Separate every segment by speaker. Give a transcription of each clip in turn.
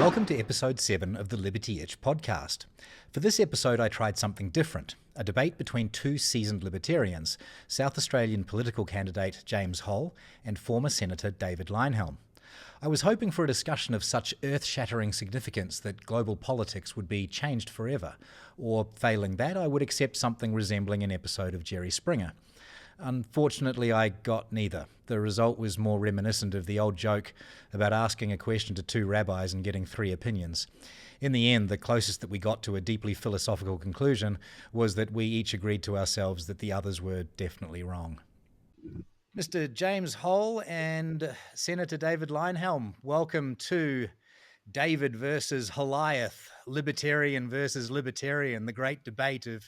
Speaker 1: Welcome to episode 7 of the Liberty Itch podcast. For this episode, I tried something different, a debate between two seasoned libertarians, South Australian political candidate James Hole and former Senator David Leyonhjelm. I was hoping for a discussion of such earth-shattering significance that global politics would be changed forever, or failing that, I would accept something resembling an episode of Jerry Springer. Unfortunately, I got neither. The result was more reminiscent of the old joke about asking a question to two rabbis and getting three opinions. In the end, the closest that we got to a deeply philosophical conclusion was that we each agreed to ourselves that the others were definitely wrong. Mr. James Hole and Senator David Leyonhjelm, welcome to David versus Holiath, Libertarian versus Libertarian, the great debate of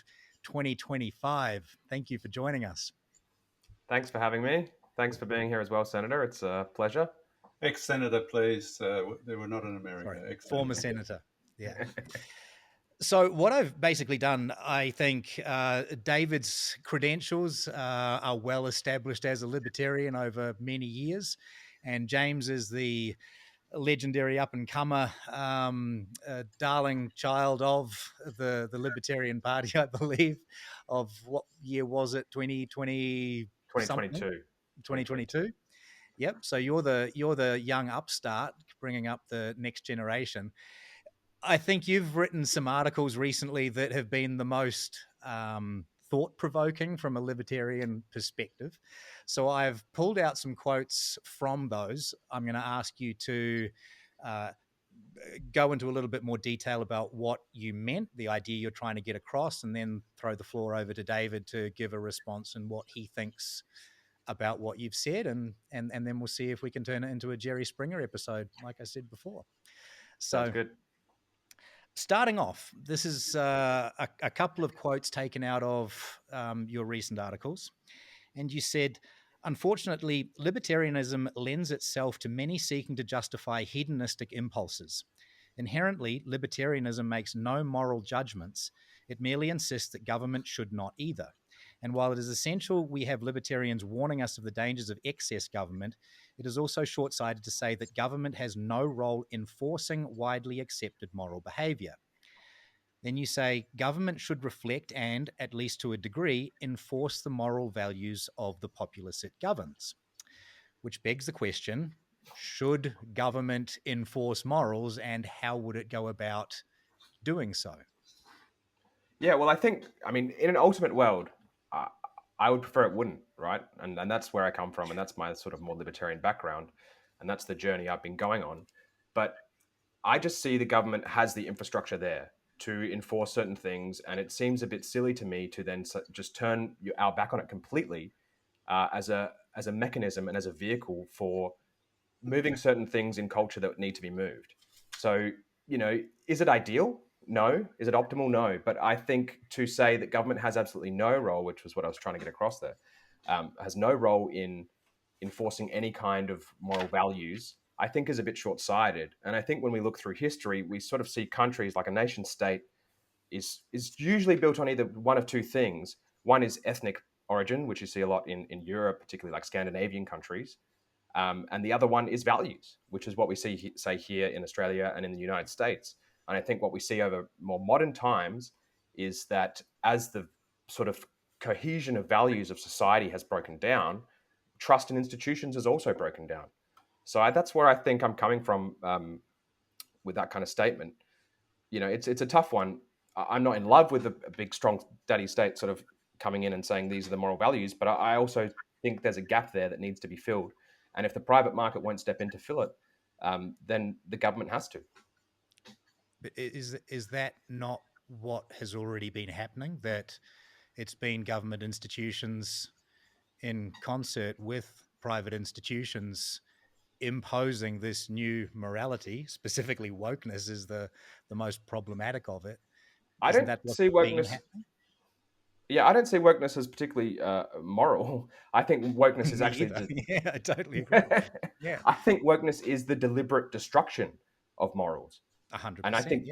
Speaker 1: 2025. Thank you for joining us.
Speaker 2: Thanks for having me. Thanks for being here as well, Senator. It's a pleasure.
Speaker 3: Ex-Senator, please. They were not in America.
Speaker 1: Sorry, former Senator. Yeah. So what I've basically done, I think David's credentials are well established as a libertarian over many years. And James is the legendary up-and-comer, darling child of the Libertarian Party, I believe. Of what year was it? 2020?
Speaker 2: 2022.
Speaker 1: 2022. Yep. So you're the young upstart bringing up the next generation. I think you've written some articles recently that have been the most thought-provoking from a libertarian perspective. So I've pulled out some quotes from those. I'm going to ask you to go into a little bit more detail about what you meant, the idea you're trying to get across, and then throw the floor over to David to give a response and what he thinks about what you've said, and then we'll see if we can turn it into a Jerry Springer episode, like I said before. So,
Speaker 2: sounds good.
Speaker 1: Starting off, this is a couple of quotes taken out of your recent articles. And you said, unfortunately, libertarianism lends itself to many seeking to justify hedonistic impulses. Inherently, libertarianism makes no moral judgments. It merely insists that government should not either. And while it is essential we have libertarians warning us of the dangers of excess government, it is also short-sighted to say that government has no role in enforcing widely accepted moral behavior. Then you say government should reflect and, at least to a degree, enforce the moral values of the populace it governs. Which begs the question, should government enforce morals, and how would it go about doing so?
Speaker 2: Yeah, well, I mean, in an ultimate world, I would prefer it wouldn't, right? And that's where I come from, and that's my sort of more libertarian background, and that's the journey I've been going on. But I just see the government has the infrastructure there to enforce certain things, and it seems a bit silly to me to then just turn our back on it completely as a mechanism and as a vehicle for moving certain things in culture that need to be moved. So, is it ideal? No. Is it optimal? No. But I think to say that government has absolutely no role, which was what I was trying to get across there, has no role in enforcing any kind of moral values, I think is a bit short-sighted. And I think when we look through history, we sort of see countries like a nation state is usually built on either one of two things. One is ethnic origin, which you see a lot in Europe, particularly like Scandinavian countries. And the other one is values, which is what we say here in Australia and in the United States. And I think what we see over more modern times is that as the sort of cohesion of values of society has broken down, trust in institutions has also broken down. So that's where I think I'm coming from with that kind of statement. It's a tough one. I'm not in love with a big, strong daddy state sort of coming in and saying these are the moral values, but I also think there's a gap there that needs to be filled. And if the private market won't step in to fill it, then the government has to.
Speaker 1: Is that not what has already been happening? That it's been government institutions in concert with private institutions imposing this new morality, specifically wokeness is the most problematic of it.
Speaker 2: I don't see wokeness. Yeah, I don't see wokeness as particularly moral. I think wokeness is actually
Speaker 1: yeah, I totally agree. Yeah,
Speaker 2: I think wokeness is the deliberate destruction of morals.
Speaker 1: 100%.
Speaker 2: And I think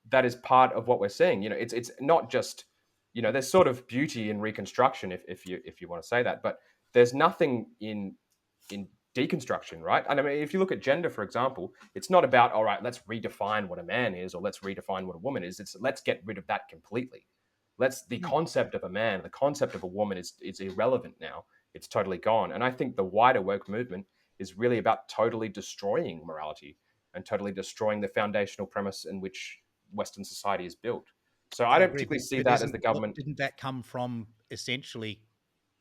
Speaker 2: that is part of what we're seeing. It's not just, there's sort of beauty in reconstruction, if you want to say that, but there's nothing in deconstruction, right? And I mean, if you look at gender, for example, it's not about, all right, let's redefine what a man is or let's redefine what a woman is. It's let's get rid of that completely. The concept of a man, the concept of a woman is irrelevant now. It's totally gone. And I think the wider woke movement is really about totally destroying morality and totally destroying the foundational premise in which Western society is built. So I
Speaker 1: I
Speaker 2: don't
Speaker 1: agree,
Speaker 2: particularly see
Speaker 1: but
Speaker 2: that as the government.
Speaker 1: didn't that come from essentially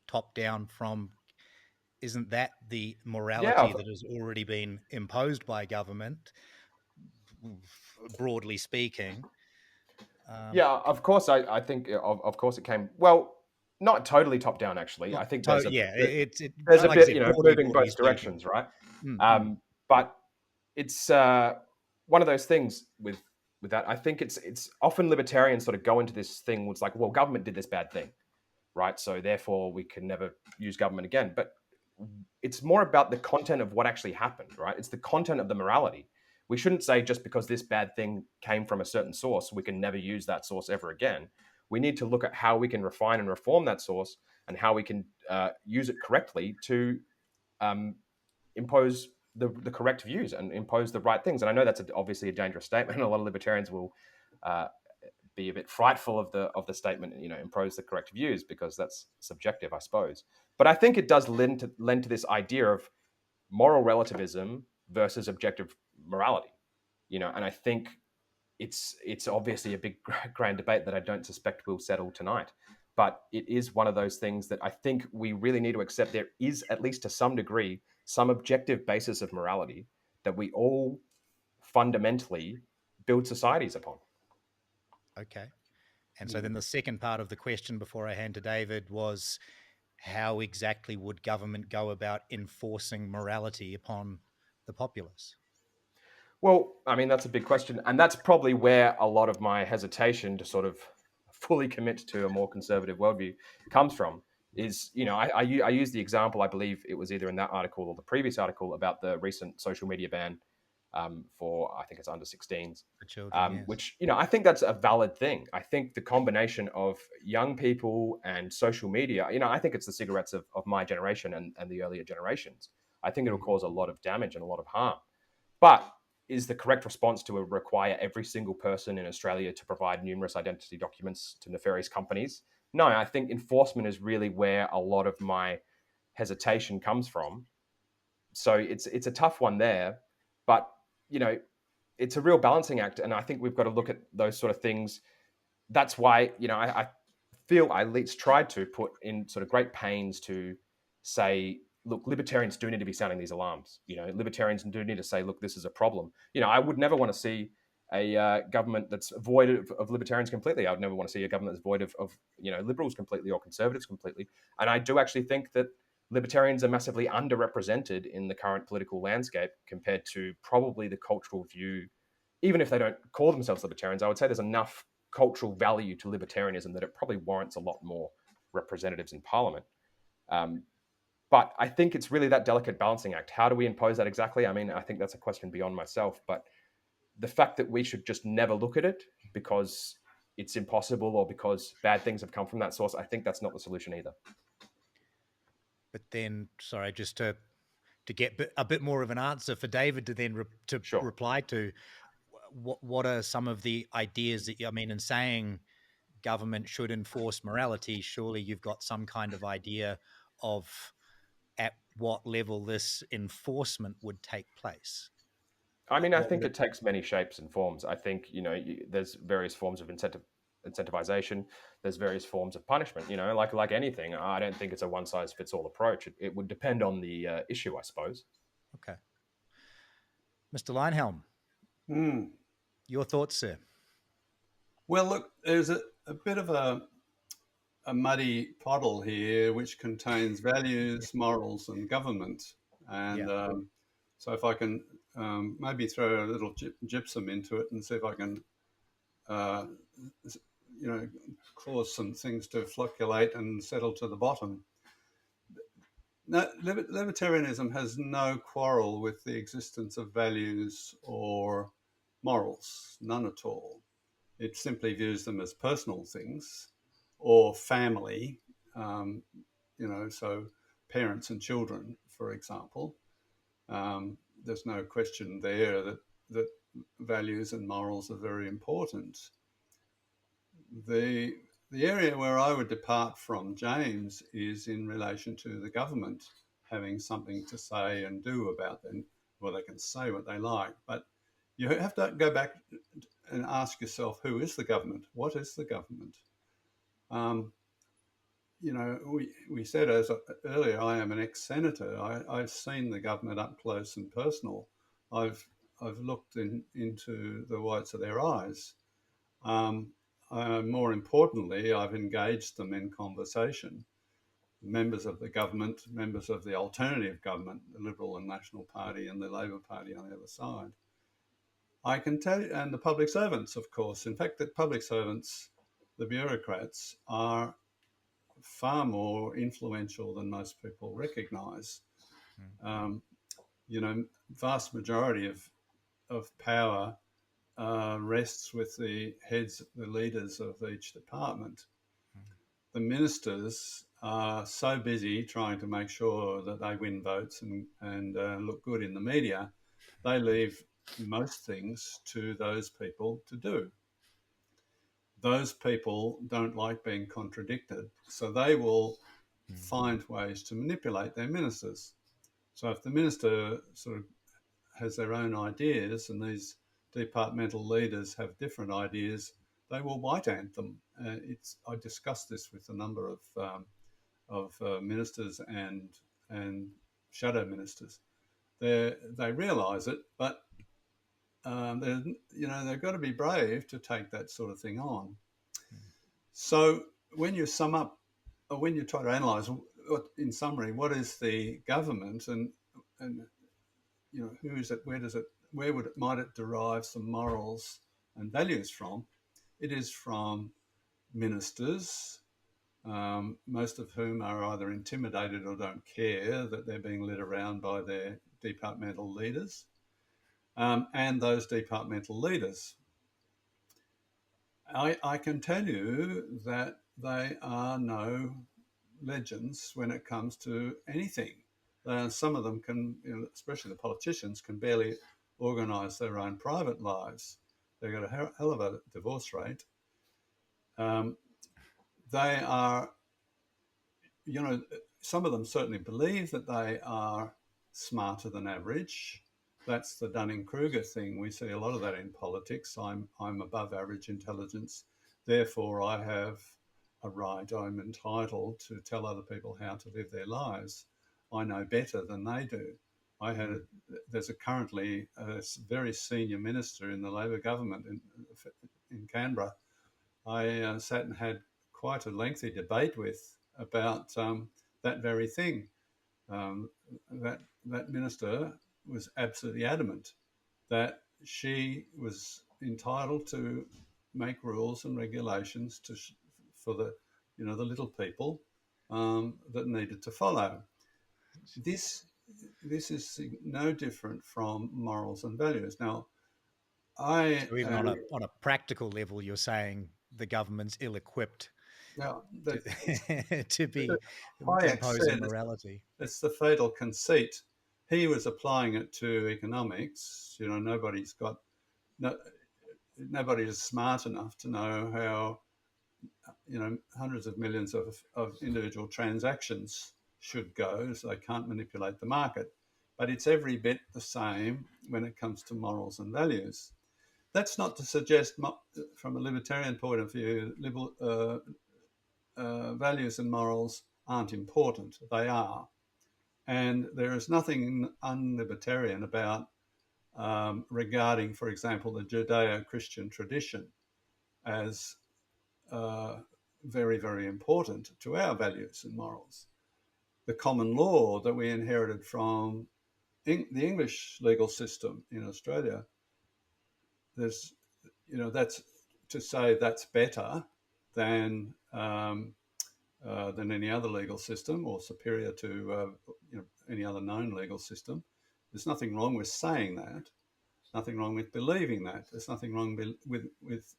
Speaker 1: top down from? Isn't that the
Speaker 2: Yeah,
Speaker 1: morality that has already been imposed by government, broadly speaking?
Speaker 2: yeah, of course. I think of course it came well, not totally top down actually. I
Speaker 1: Not
Speaker 2: think
Speaker 1: to, yeah,
Speaker 2: there's a
Speaker 1: like I
Speaker 2: bit,
Speaker 1: said,
Speaker 2: moving
Speaker 1: broadly
Speaker 2: both
Speaker 1: speaking.
Speaker 2: directions, right?
Speaker 1: Mm.
Speaker 2: But it's one of those things with that. I think it's often libertarians sort of go into this thing where it's like, well, government did this bad thing, right? So therefore we can never use government again. But it's more about the content of what actually happened, right? It's the content of the morality. We shouldn't say just because this bad thing came from a certain source, we can never use that source ever again. We need to look at how we can refine and reform that source and how we can use it correctly to impose the correct views and impose the right things. And I know that's obviously a dangerous statement, and a lot of libertarians will uh, be a bit frightful of the statement, impose the correct views, because that's subjective, I suppose. But I think it does lend to this idea of moral relativism versus objective morality, and I think it's obviously a big grand debate that I don't suspect will settle tonight. But it is one of those things that I think we really need to accept. There is, at least to some degree, some objective basis of morality that we all fundamentally build societies upon.
Speaker 1: Okay. And so then the second part of the question before I hand to David was, how exactly would government go about enforcing morality upon the populace?
Speaker 2: Well, I mean, that's a big question. And that's probably where a lot of my hesitation to sort of fully commit to a more conservative worldview comes from. Is, I use the example, I believe it was either in that article or the previous article, about the recent social media ban for, I think it's under 16s,
Speaker 1: For children, yes.
Speaker 2: which, I think that's a valid thing. I think the combination of young people and social media, I think it's the cigarettes of my generation and the earlier generations. I think it'll cause a lot of damage and a lot of harm. But is the correct response to require every single person in Australia to provide numerous identity documents to nefarious companies? No, I think enforcement is really where a lot of my hesitation comes from. So it's a tough one there, but it's a real balancing act, and I think we've got to look at those sort of things. That's why I feel I at least tried to put in sort of great pains to say, look, libertarians do need to be sounding these alarms. Libertarians do need to say, look, this is a problem. I would never want to see a government that's void of libertarians completely. I would never want to see a government that's void of liberals completely or conservatives completely. And I do actually think that libertarians are massively underrepresented in the current political landscape compared to probably the cultural view. Even if they don't call themselves libertarians, I would say there's enough cultural value to libertarianism that it probably warrants a lot more representatives in parliament. But I think it's really that delicate balancing act. How do we impose that exactly? I mean, I think that's a question beyond myself. But the fact that we should just never look at it because it's impossible or because bad things have come from that source, I think that's not the solution either.
Speaker 1: But then, sorry, just to get a bit more of an answer for David to then
Speaker 2: Sure.
Speaker 1: reply to, what are some of the ideas that in saying government should enforce morality, surely you've got some kind of idea of at what level this enforcement would take place.
Speaker 2: I mean, I
Speaker 1: What
Speaker 2: think
Speaker 1: would
Speaker 2: it takes many shapes and forms. I think, there's various forms of incentivization. There's various forms of punishment, like anything. I don't think it's a one size fits all approach. It would depend on the issue, I suppose.
Speaker 1: Okay. Mr. Leyonhjelm, your thoughts, sir?
Speaker 3: Well, look, there's a bit of a muddy puddle here which contains values, morals, and government. And so if I can maybe throw a little gypsum into it and see if I can, cause some things to flocculate and settle to the bottom. No, libertarianism has no quarrel with the existence of values or morals, none at all. It simply views them as personal things or family, so parents and children, for example. There's no question there that values and morals are very important. The area where I would depart from James is in relation to the government having something to say and do about them. Well, they can say what they like, but you have to go back and ask yourself, who is the government? What is the government? We said earlier, I am an ex-senator. I've seen the government up close and personal. I've looked into the whites of their eyes. More importantly, I've engaged them in conversation. Members of the government, members of the alternative government, the Liberal and National Party and the Labor Party on the other side. I can tell you, and the public servants, of course. In fact, the public servants, the bureaucrats, are far more influential than most people recognise. Vast majority of power rests with the heads, the leaders of each department. The ministers are so busy trying to make sure that they win votes and look good in the media, they leave most things to those people to do. Those people don't like being contradicted, so they will find ways to manipulate their ministers. So if the minister sort of has their own ideas and these departmental leaders have different ideas, they will white ant them. I discussed this with a number of ministers and shadow ministers. They realise it, but they've got to be brave to take that sort of thing on. So when you sum up, or when you try to analyse, in summary, what is the government, and who is it? Where might it derive some morals and values from? It is from ministers, most of whom are either intimidated or don't care that they're being led around by their departmental leaders, and those departmental leaders. I can tell you that they are no legends when it comes to anything. Some of them can, especially the politicians, can barely organise their own private lives. They've got a hell of a divorce rate. They are, some of them certainly believe that they are smarter than average. That's the Dunning-Kruger thing. We see a lot of that in politics. I'm above average intelligence, therefore I have a right, I'm entitled to tell other people how to live their lives. I know better than they do. There's currently a very senior minister in the Labor government in Canberra. I sat and had quite a lengthy debate with about that very thing. That minister was absolutely adamant that she was entitled to make rules and regulations for the little people that needed to follow. This is no different from morals and values. Now,
Speaker 1: So even on a practical level, you're saying the government's ill-equipped to be imposing morality.
Speaker 3: It's the fatal conceit. He was applying it to economics. Nobody is smart enough to know how hundreds of millions of individual transactions should go, so they can't manipulate the market. But it's every bit the same when it comes to morals and values. That's not to suggest, from a libertarian point of view, values and morals aren't important. They are. And there is nothing un-libertarian about regarding, for example, the Judeo-Christian tradition as very, very important to our values and morals. The common law that we inherited from the English legal system in Australia, that's to say that's better than any other legal system, or superior to any other known legal system. There's nothing wrong with saying that. Nothing wrong with believing that. There's nothing wrong with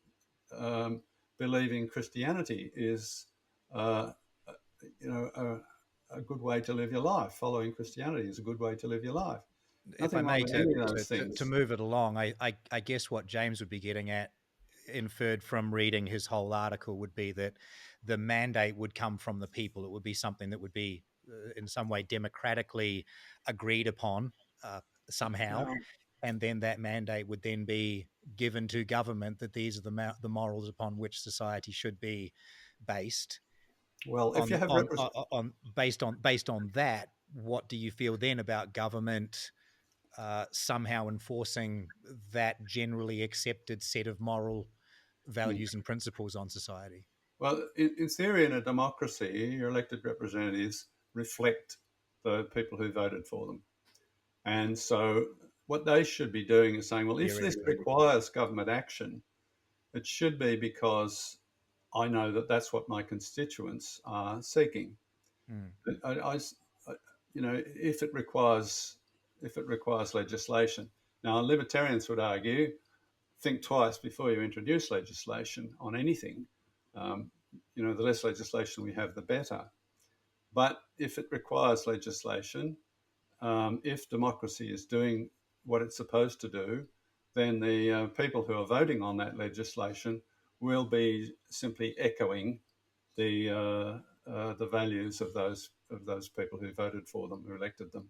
Speaker 3: believing Christianity is a good way to live your life. Following Christianity is a good way to live your life.
Speaker 1: if I
Speaker 3: Nothing wrong
Speaker 1: may,
Speaker 3: with
Speaker 1: to,
Speaker 3: any of
Speaker 1: to,
Speaker 3: those
Speaker 1: to, to
Speaker 3: things.
Speaker 1: move it along, I guess what James would be getting at, inferred from reading his whole article, would be that the mandate would come from the people. It would be something that would be in some way democratically agreed upon somehow.
Speaker 3: Now,
Speaker 1: And then that mandate would then be given to government, that these are the morals upon which society should be based.
Speaker 3: well, if you have
Speaker 1: Based on that, what do you feel then about government somehow enforcing that generally accepted set of moral values and principles on society?
Speaker 3: well, in theory, in a democracy, your elected representatives reflect the people who voted for them. And so what they should be doing is saying, well, if this
Speaker 1: Theoretically.
Speaker 3: requires government action, it should be because I know that that's what my constituents are seeking.
Speaker 1: Mm.
Speaker 3: If it requires legislation. Now, libertarians would argue, think twice before you introduce legislation on anything. The less legislation we have, the better. But if it requires legislation, if democracy is doing what it's supposed to do, then the people who are voting on that legislation will be simply echoing the values of those people who voted for them, who elected them.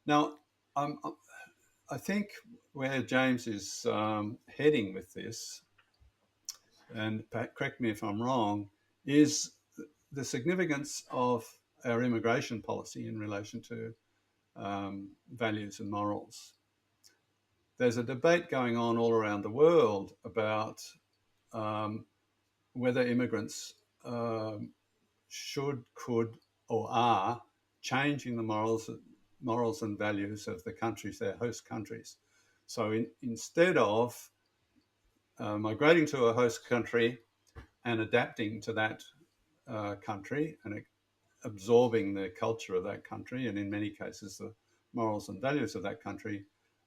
Speaker 3: Now, I think where James is heading with this, and correct me if I'm wrong, is the significance of our immigration policy in relation to values and morals. There's a debate going on all around the world about whether immigrants should, could, or are changing the morals and values of the countries, their host countries. So instead of migrating to a host country and adapting to that country and absorbing the culture of that country, and in many cases the morals and values of that country,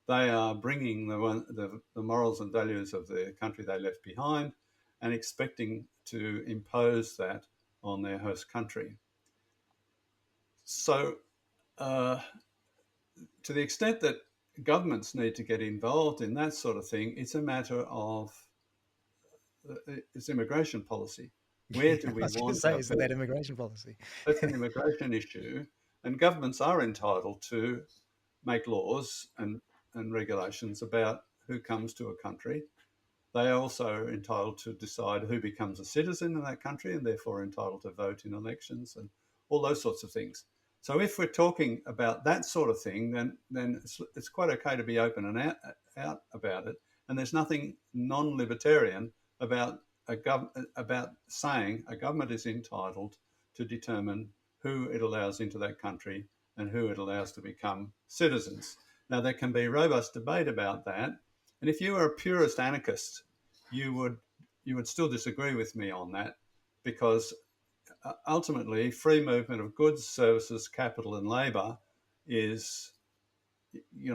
Speaker 3: they are bringing the morals and values of the country they left behind and expecting to impose that on their host country. So to the extent that governments need to get involved in that sort of thing, it's a matter of it's immigration policy. Where do we
Speaker 1: I was going to
Speaker 3: want
Speaker 1: say,
Speaker 3: our
Speaker 1: is that
Speaker 3: people?
Speaker 1: immigration policy?
Speaker 3: That's an immigration issue, and governments are entitled to make laws and regulations about who comes to a country. They are also entitled to decide who becomes a citizen in that country and therefore entitled to vote in elections and all those sorts of things. So if we're talking about that sort of thing, then it's quite okay to be open and out about it. And there's nothing non-libertarian about about saying a government is entitled to determine who it allows into that country and who it allows to become citizens. Now, there can be robust debate about that. And if you were a purist anarchist, you would still disagree with me on that, because ultimately free movement of goods, services, capital and labour is,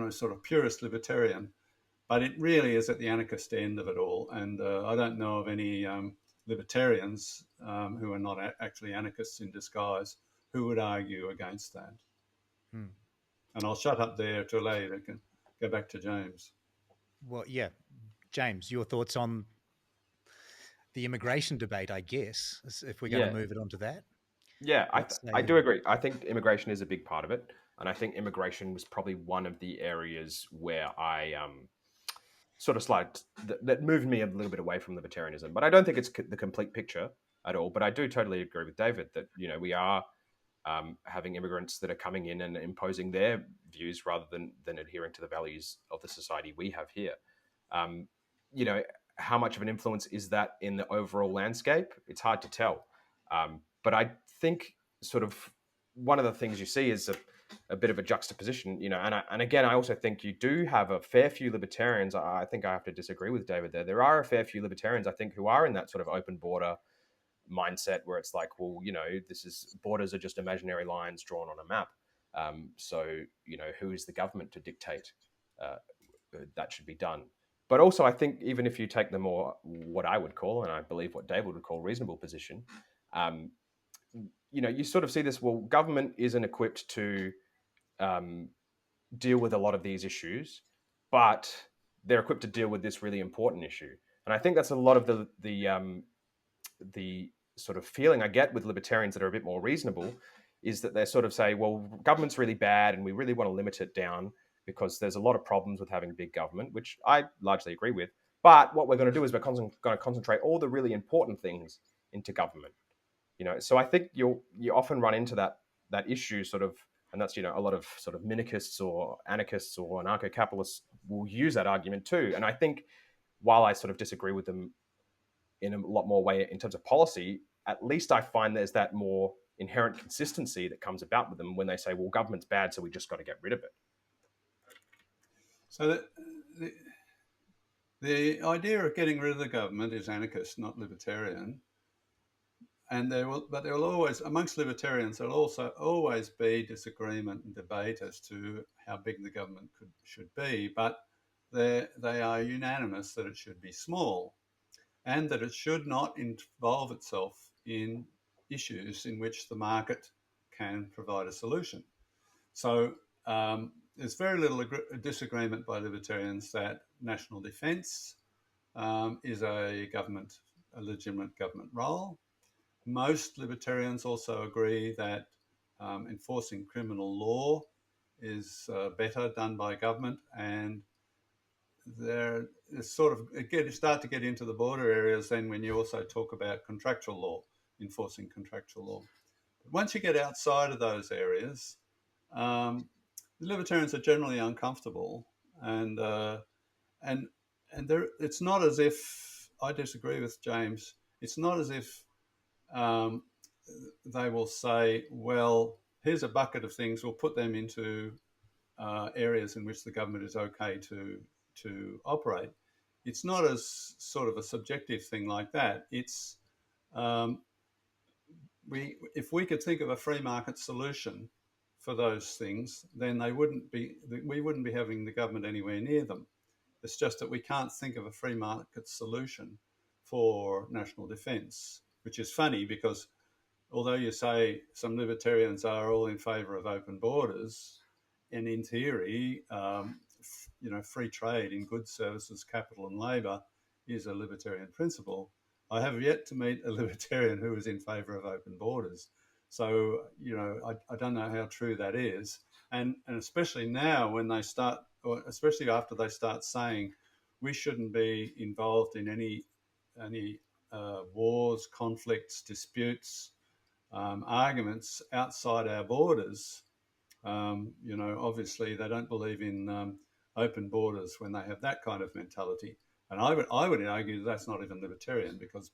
Speaker 3: sort of purist libertarian, but it really is at the anarchist end of it all. And I don't know of any libertarians who are not actually anarchists in disguise who would argue against that.
Speaker 1: Hmm.
Speaker 3: And I'll shut up there to allow you to go back to James.
Speaker 1: Well, yeah. James, your thoughts on the immigration debate, I guess, if we're going to
Speaker 2: Yeah,
Speaker 1: move it on to that?
Speaker 2: yeah,
Speaker 1: Let's
Speaker 2: I
Speaker 1: say,
Speaker 2: do agree. I think immigration is a big part of it, and I think immigration was probably one of the areas where I sort of slight that moved me a little bit away from libertarianism. But I don't think it's the complete picture at all. But I do totally agree with David that we are having immigrants that are coming in and imposing their views rather than adhering to the values of the society we have here. Um, how much of an influence is that in the overall landscape? It's hard to tell. But I think sort of one of the things you see is a bit of a juxtaposition, and again, I also think you do have a fair few libertarians. I think I have to disagree with David there. There are a fair few libertarians, I think, who are in that sort of open border mindset where it's like, well, borders are just imaginary lines drawn on a map. So, who is the government to dictate that should be done? But also, I think even if you take the more, what I would call, and I believe what David would call, reasonable position, you sort of see this, well, government isn't equipped to deal with a lot of these issues, but they're equipped to deal with this really important issue. And I think that's a lot of the sort of feeling I get with libertarians that are a bit more reasonable, is that they sort of say, well, government's really bad and we really want to limit it down because there's a lot of problems with having big government, which I largely agree with. But what we're going to do is we're going to concentrate all the really important things into government. So I think you often run into that issue sort of, and that's, a lot of sort of minarchists or anarchists or anarcho-capitalists will use that argument too. And I think while I sort of disagree with them in a lot more way in terms of policy, at least I find there's that more inherent consistency that comes about with them when they say, well, government's bad, so we just got to get rid of it.
Speaker 3: So the idea of getting rid of the government is anarchist, not libertarian. And there will always, amongst libertarians, there'll also always be disagreement and debate as to how big the government should be. But they are unanimous that it should be small, and that it should not involve itself in issues in which the market can provide a solution. So there's very little disagreement by libertarians that national defence is a legitimate government role. Most libertarians also agree that enforcing criminal law is better done by government, and there is sort of start to get into the border areas then when you also talk about contractual law, enforcing contractual law. But once you get outside of those areas, the libertarians are generally uncomfortable, and it's not as if, I disagree with James, it's not as if they will say, well, here's a bucket of things, we'll put them into areas in which the government is okay to operate. It's not as sort of a subjective thing like that. It's if we could think of a free market solution for those things, then we wouldn't be having the government anywhere near them. It's just that we can't think of a free market solution for national defence, which is funny because although you say some libertarians are all in favour of open borders, and in theory, free trade in goods, services, capital and labour is a libertarian principle, I have yet to meet a libertarian who is in favour of open borders. So, I don't know how true that is. And especially now when they start, or especially after they start saying we shouldn't be involved in any wars, conflicts, disputes, arguments outside our borders. Obviously they don't believe in open borders when they have that kind of mentality. And I would argue that's not even libertarian, because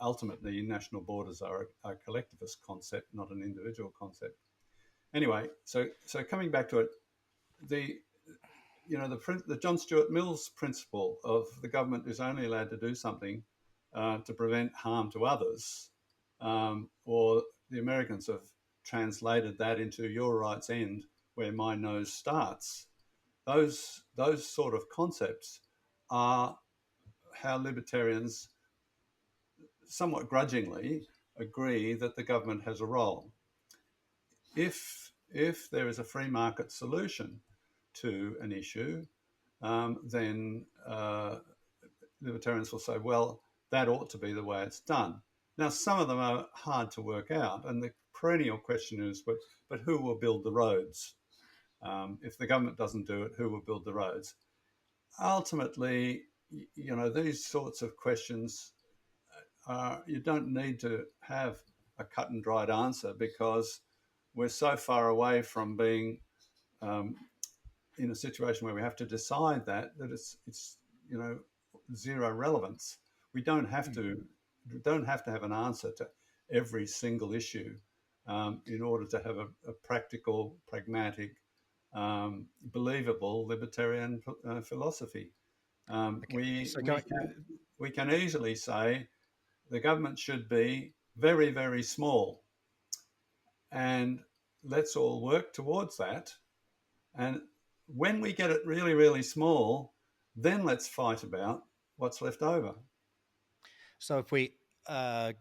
Speaker 3: ultimately national borders are a collectivist concept, not an individual concept. Anyway, so coming back to it, the John Stuart Mill's principle of the government is only allowed to do something to prevent harm to others, or the Americans have translated that into your rights end where my nose starts. Those sort of concepts are how libertarians somewhat grudgingly agree that the government has a role. If there is a free market solution to an issue, then libertarians will say, well, that ought to be the way it's done. Now, some of them are hard to work out, and the perennial question is, but who will build the roads? If the government doesn't do it, who will build the roads? Ultimately, these sorts of questions, you don't need to have a cut and dried answer, because we're so far away from being in a situation where we have to decide that it's zero relevance. We don't have to have an answer to every single issue in order to have a practical, pragmatic, believable libertarian philosophy. We can easily say the government should be very, very small, and let's all work towards that. And when we get it really, really small, then let's fight about what's left over.
Speaker 1: So if we,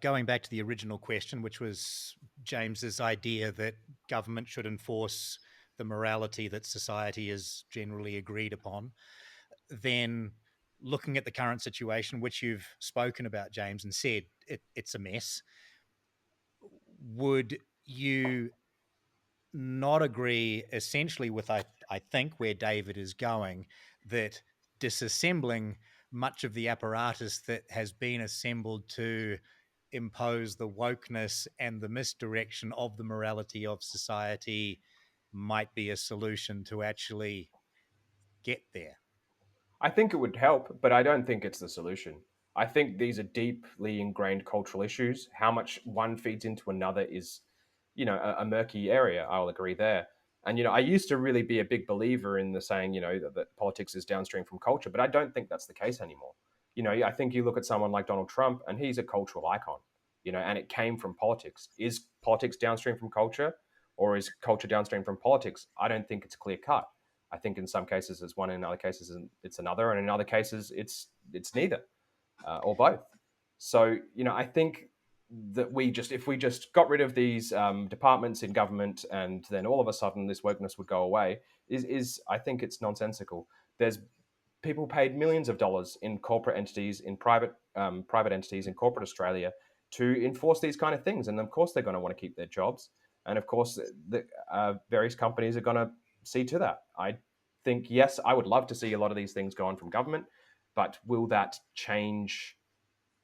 Speaker 1: going back to the original question, which was James's idea that government should enforce the morality that society is generally agreed upon, then looking at the current situation, which you've spoken about, James, and said it's a mess, would you not agree essentially with, I think, where David is going, that disassembling much of the apparatus that has been assembled to impose the wokeness and the misdirection of the morality of society might be a solution to actually get there?
Speaker 2: I think it would help, but I don't think it's the solution. I think these are deeply ingrained cultural issues. How much one feeds into another is, a murky area. I'll agree there. And I used to really be a big believer in the saying, that politics is downstream from culture, but I don't think that's the case anymore. I think you look at someone like Donald Trump, and he's a cultural icon. And it came from politics. Is politics downstream from culture, or is culture downstream from politics? I don't think it's clear cut. I think in some cases it's one, in other cases it's another, and in other cases it's neither, or both. So I think that if we just got rid of these departments in government, and then all of a sudden this wokeness would go away, is I think it's nonsensical. There's people paid millions of dollars in corporate entities, in private entities in corporate Australia to enforce these kind of things, and of course they're going to want to keep their jobs, and of course the various companies are going to see to that. I think, yes, I would love to see a lot of these things go on from government, but will that change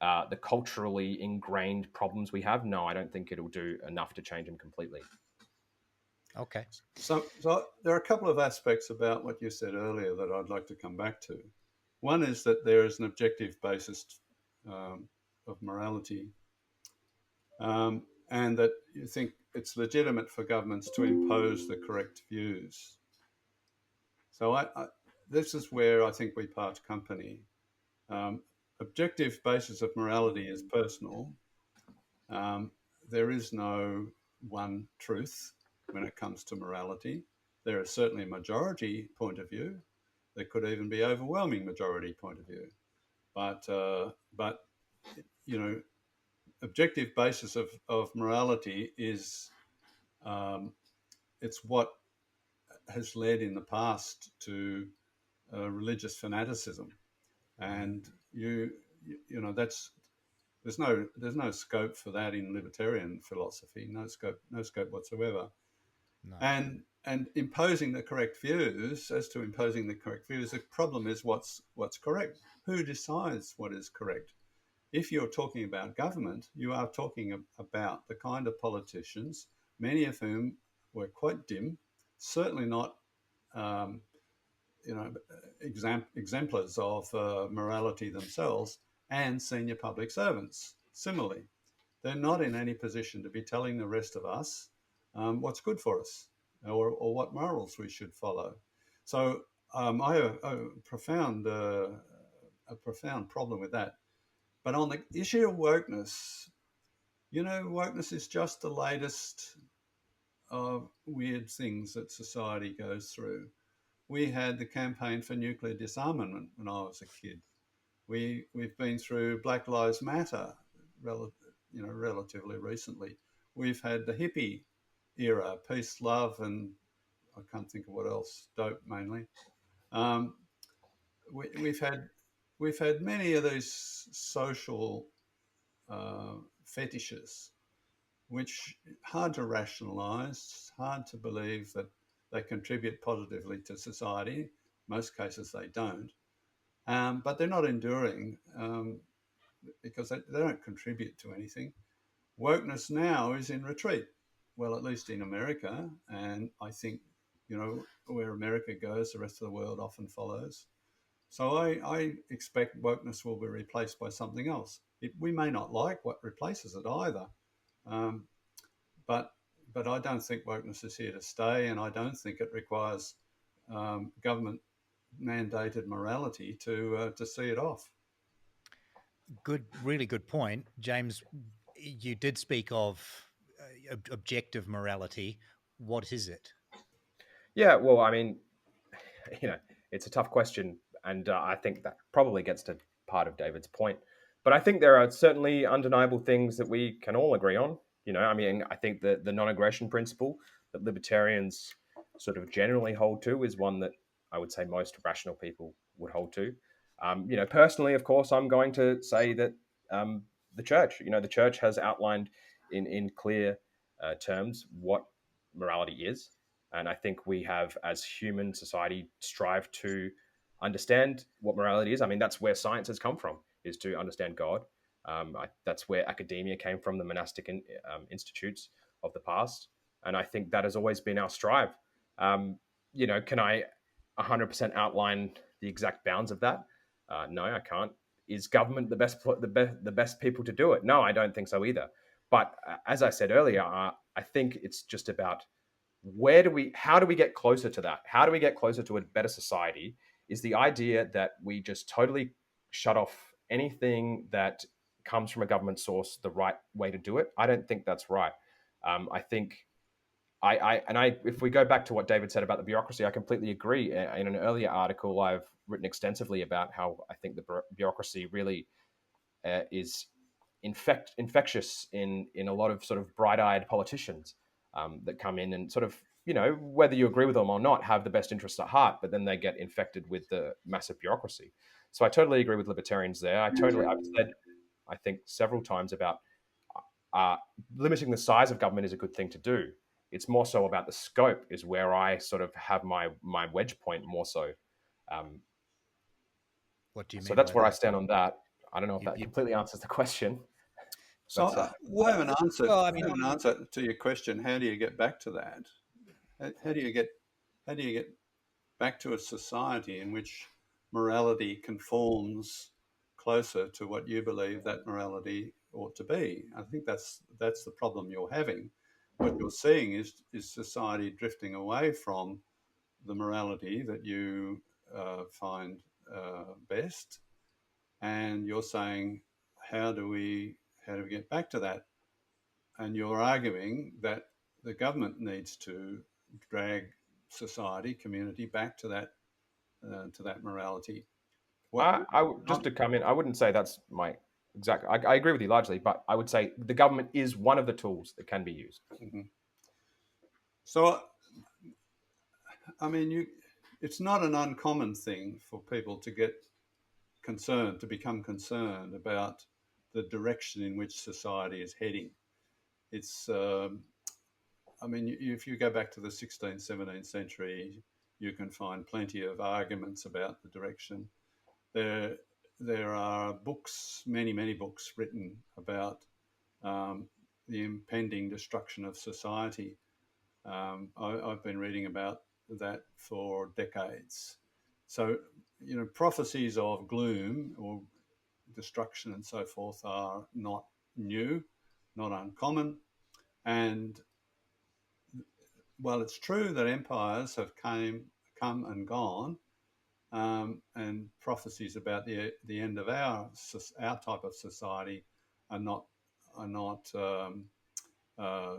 Speaker 2: the culturally ingrained problems we have? No, I don't think it'll do enough to change them completely.
Speaker 1: Okay.
Speaker 3: So there are a couple of aspects about what you said earlier that I'd like to come back to. One is that there is an objective basis of morality, and that you think it's legitimate for governments to impose the correct views. So this is where I think we part company. Objective basis of morality is personal. There is no one truth when it comes to morality. There is certainly a majority point of view. There could even be overwhelming majority point of view. But objective basis of morality is it's what has led in the past to religious fanaticism, and that's there's no scope for that in libertarian philosophy. No scope whatsoever.
Speaker 1: No.
Speaker 3: And imposing the correct views. As to imposing the correct views, the problem is what's correct. Who decides what is correct? If you're talking about government, you are talking about the kind of politicians, many of whom were quite dim, certainly not exemplars of morality themselves, and senior public servants. Similarly, they're not in any position to be telling the rest of us what's good for us, or what morals we should follow. So I have a profound problem with that. But on the issue of wokeness, wokeness is just the latest of weird things that society goes through. We had the campaign for nuclear disarmament when I was a kid. We've been through Black Lives Matter, relatively recently. We've had the hippie era, peace, love, and I can't think of what else, dope mainly. We've had many of these social fetishes, which hard to rationalise, hard to believe that they contribute positively to society. Most cases they don't. But they're not enduring because they don't contribute to anything. Wokeness now is in retreat, well, at least in America, and I think, where America goes, the rest of the world often follows. So I expect wokeness will be replaced by something else. We may not like what replaces it either, but I don't think wokeness is here to stay, and I don't think it requires government mandated morality to see it off.
Speaker 1: Really good point, James. You did speak of objective morality. What is it?
Speaker 2: Yeah, well, I mean, it's a tough question, and I think that probably gets to part of David's point. But I think there are certainly undeniable things that we can all agree on. I think the non-aggression principle that libertarians sort of generally hold to is one that I would say most rational people would hold to. Personally, of course, I'm going to say that the church has outlined in clear terms what morality is, and I think we have, as human society, strive to understand what morality is. I mean, that's where science has come from, is to understand God. That's where academia came from, the monastic institutes of the past, and I think that has always been our strive. Can I 100% outline the exact bounds of that? No, I can't. Is government the best people to do it? No, I don't think so either. But as I said earlier, I think it's just about how do we get closer to that? How do we get closer to a better society? Is the idea that we just totally shut off anything that comes from a government source the right way to do it? I don't think that's right. I think if we go back to what David said about the bureaucracy, I completely agree. In an earlier article, I've written extensively about how I think the bureaucracy really is infectious in a lot of sort of bright-eyed politicians that come in and sort of, whether you agree with them or not, have the best interests at heart, but then they get infected with the massive bureaucracy. So I totally agree with libertarians there. I've said, I think, several times about limiting the size of government is a good thing to do. It's more so about the scope is where I sort of have my wedge point more so.
Speaker 1: What do you mean?
Speaker 2: So that's
Speaker 1: by
Speaker 2: where I
Speaker 1: that?
Speaker 2: stand on that. I don't know if that completely answers the question.
Speaker 3: So I have an answer.
Speaker 1: Well,
Speaker 3: I have an answer to your question. How do you get back to that? How do you get back to a society in which morality conforms closer to what you believe that morality ought to be? I think that's the problem you're having. What you're seeing is society drifting away from the morality that you find best, and you're saying, how do we get back to that? And you're arguing that the government needs to drag society, community back to that morality.
Speaker 2: Just to come in, I wouldn't say that's my exact. I agree with you largely, but I would say the government is one of the tools that can be used.
Speaker 3: Mm-hmm. So, I mean, it's not an uncommon thing for people to get concerned, to become concerned about the direction in which society is heading. It's, I mean, if you go back to the 16th, 17th century, you can find plenty of arguments about the direction. There are books, many books written about the impending destruction of society. I've been reading about that for decades. So, prophecies of gloom or destruction and so forth are not new, not uncommon. And while it's true that empires have come and gone, and prophecies about the end of our type of society are not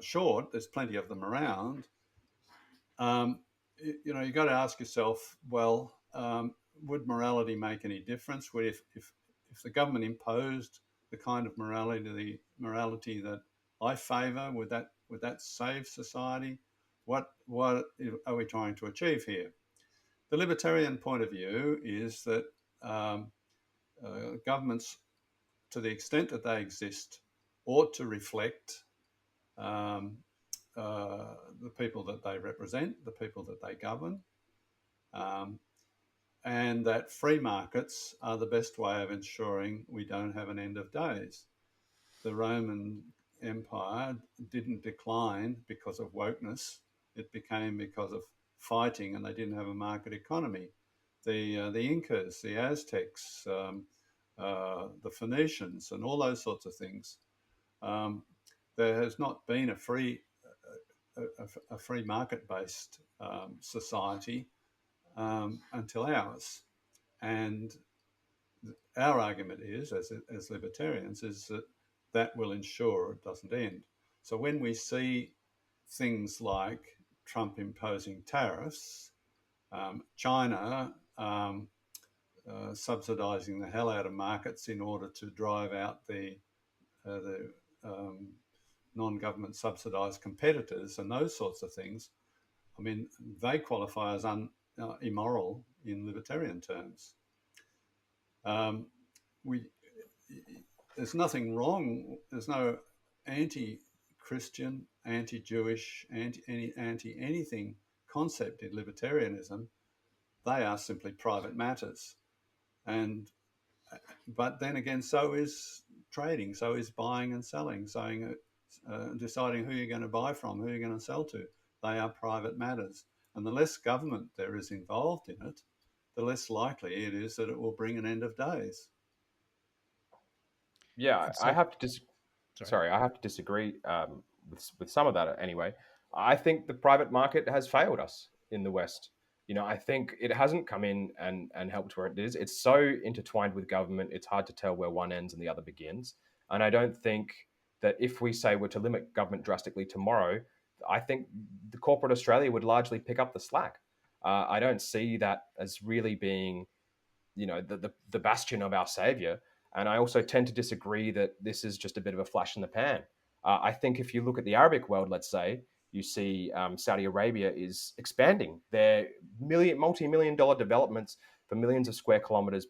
Speaker 3: short. There's plenty of them around. You've got to ask yourself, well, would morality make any difference? Would if the government imposed the kind of morality that I favour, would that save society? What are we trying to achieve here? The libertarian point of view is that governments, to the extent that they exist, ought to reflect the people that they represent, the people that they govern, and that free markets are the best way of ensuring we don't have an end of days. The Roman Empire didn't decline because of wokeness. It became because of fighting, and they didn't have a market economy. The Incas, the Aztecs, the Phoenicians, and all those sorts of things. There has not been a free market-based society until ours, and our argument is, as libertarians, is that will ensure it doesn't end. So when we see things like Trump imposing tariffs, China subsidising the hell out of markets in order to drive out the non-government subsidised competitors and those sorts of things, I mean, they qualify as immoral in libertarian terms. We There's nothing wrong. There's no anti-Christian, anti-Jewish, anti-anything concept in libertarianism. They are simply private matters, and but then again, so is trading, so is buying and selling, deciding who you're going to buy from, who you're going to sell to. They are private matters, and the less government there is involved in it, the less likely it is that it will bring an end of days.
Speaker 2: Yeah,
Speaker 1: So,
Speaker 2: I have to
Speaker 1: sorry.
Speaker 2: sorry, I have to disagree with some of that anyway. I think the private market has failed us in the West. I think it hasn't come in and helped where it is. It's so intertwined with government, it's hard to tell where one ends and the other begins. And I don't think that if we say we're to limit government drastically tomorrow, I think the corporate Australia would largely pick up the slack. I don't see that as really being the bastion of our savior. And I also tend to disagree that this is just a bit of a flash in the pan. I think if you look at the Arabic world, let's say, you see Saudi Arabia is expanding their multi-million dollar developments for millions of square kilometers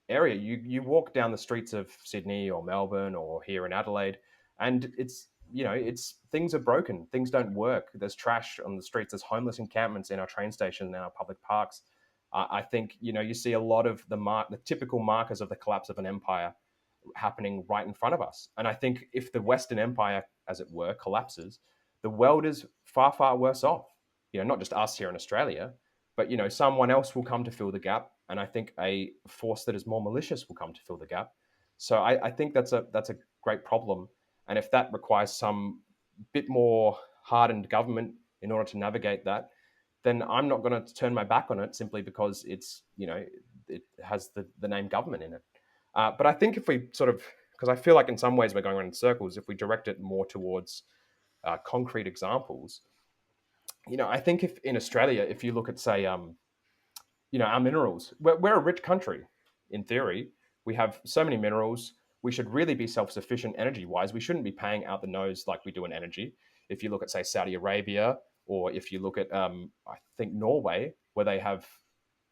Speaker 2: area. You walk down the streets of Sydney or Melbourne or here in Adelaide, and it's things are broken, things don't work. There's trash on the streets. There's homeless encampments in our train stations and our public parks. I think you see a lot of the typical markers of the collapse of an empire happening right in front of us. And I think if the Western Empire, as it were, collapses, the world is far, far worse off. Not just us here in Australia, but someone else will come to fill the gap, and I think a force that is more malicious will come to fill the gap. So I think that's a great problem, and if that requires some bit more hardened government in order to navigate that, then I'm not going to turn my back on it simply because it has the name government in it. But I think if we because I feel like in some ways we're going around in circles, if we direct it more towards concrete examples, I think if in Australia, if you look at, say, our minerals, we're a rich country in theory. We have so many minerals. We should really be self-sufficient energy-wise. We shouldn't be paying out the nose like we do in energy. If you look at, say, Saudi Arabia, or if you look at, I think, Norway, where they have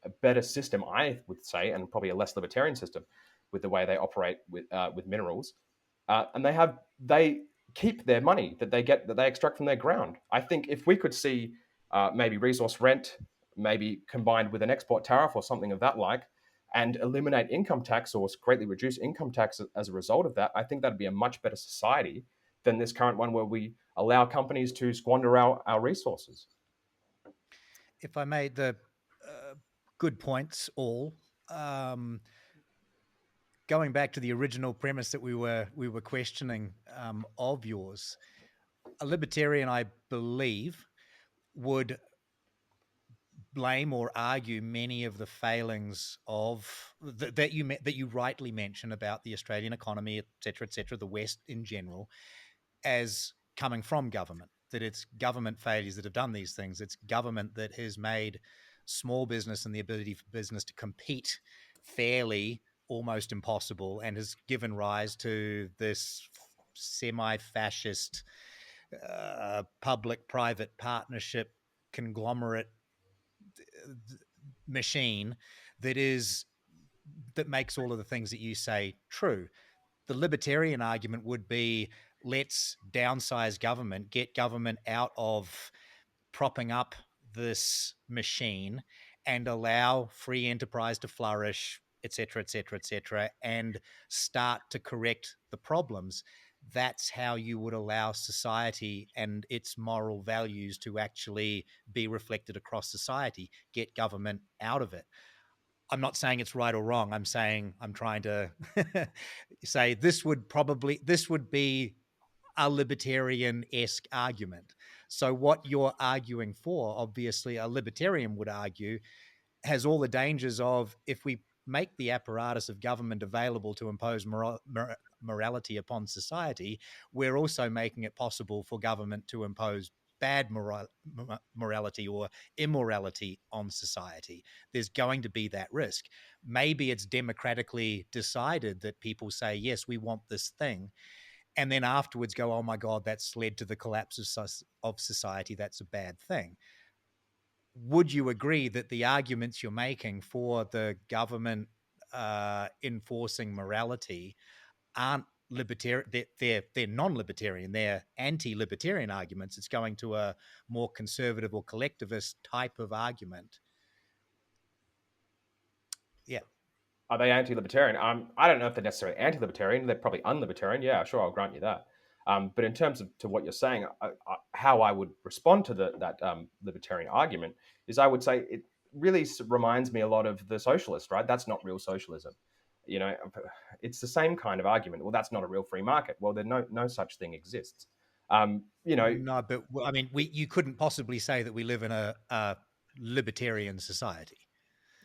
Speaker 2: a better system, I would say, and probably a less libertarian system with the way they operate with minerals, and they keep their money that they extract from their ground. I think if we could see maybe resource rent, maybe combined with an export tariff or something of that like, and eliminate income tax or greatly reduce income tax as a result of that, I think that'd be a much better society than this current one where we allow companies to squander our resources.
Speaker 1: If I made the good points all, going back to the original premise that we were questioning of yours, a libertarian, I believe, would blame or argue many of the failings of that you rightly mention about the Australian economy, et cetera, the West in general, as coming from government. That it's government failures that have done these things. It's government that has made small business and the ability for business to compete fairly almost impossible, and has given rise to this semi-fascist public-private partnership conglomerate machine that makes all of the things that you say true. The libertarian argument would be, let's downsize government, get government out of propping up this machine, and allow free enterprise to flourish, et cetera, and start to correct the problems. That's how you would allow society and its moral values to actually be reflected across society. Get government out of it. I'm not saying it's right or wrong. I'm trying to say this would be a libertarian-esque argument. So what you're arguing for, obviously a libertarian would argue, has all the dangers of, if we make the apparatus of government available to impose morality upon society, we're also making it possible for government to impose bad morality or immorality on society. There's going to be that risk. Maybe it's democratically decided that people say, yes, we want this thing, and then afterwards go, oh my God, that's led to the collapse of society. That's a bad thing. would you agree that the arguments you're making for the government enforcing morality aren't libertarian? They're non-libertarian. They're anti-libertarian arguments. It's going to a more conservative or collectivist type of argument. Yeah.
Speaker 2: Are they anti-libertarian? I don't know if they're necessarily anti-libertarian. They're probably unlibertarian. Yeah, sure, I'll grant you that. But in terms of to what you're saying, how I would respond to that libertarian argument is, I would say it really reminds me a lot of the socialist, right? That's not real socialism. You know, it's the same kind of argument. Well, that's not a real free market. Well, there no such thing exists. You know,
Speaker 1: No, but I mean, you couldn't possibly say that we live in a libertarian society.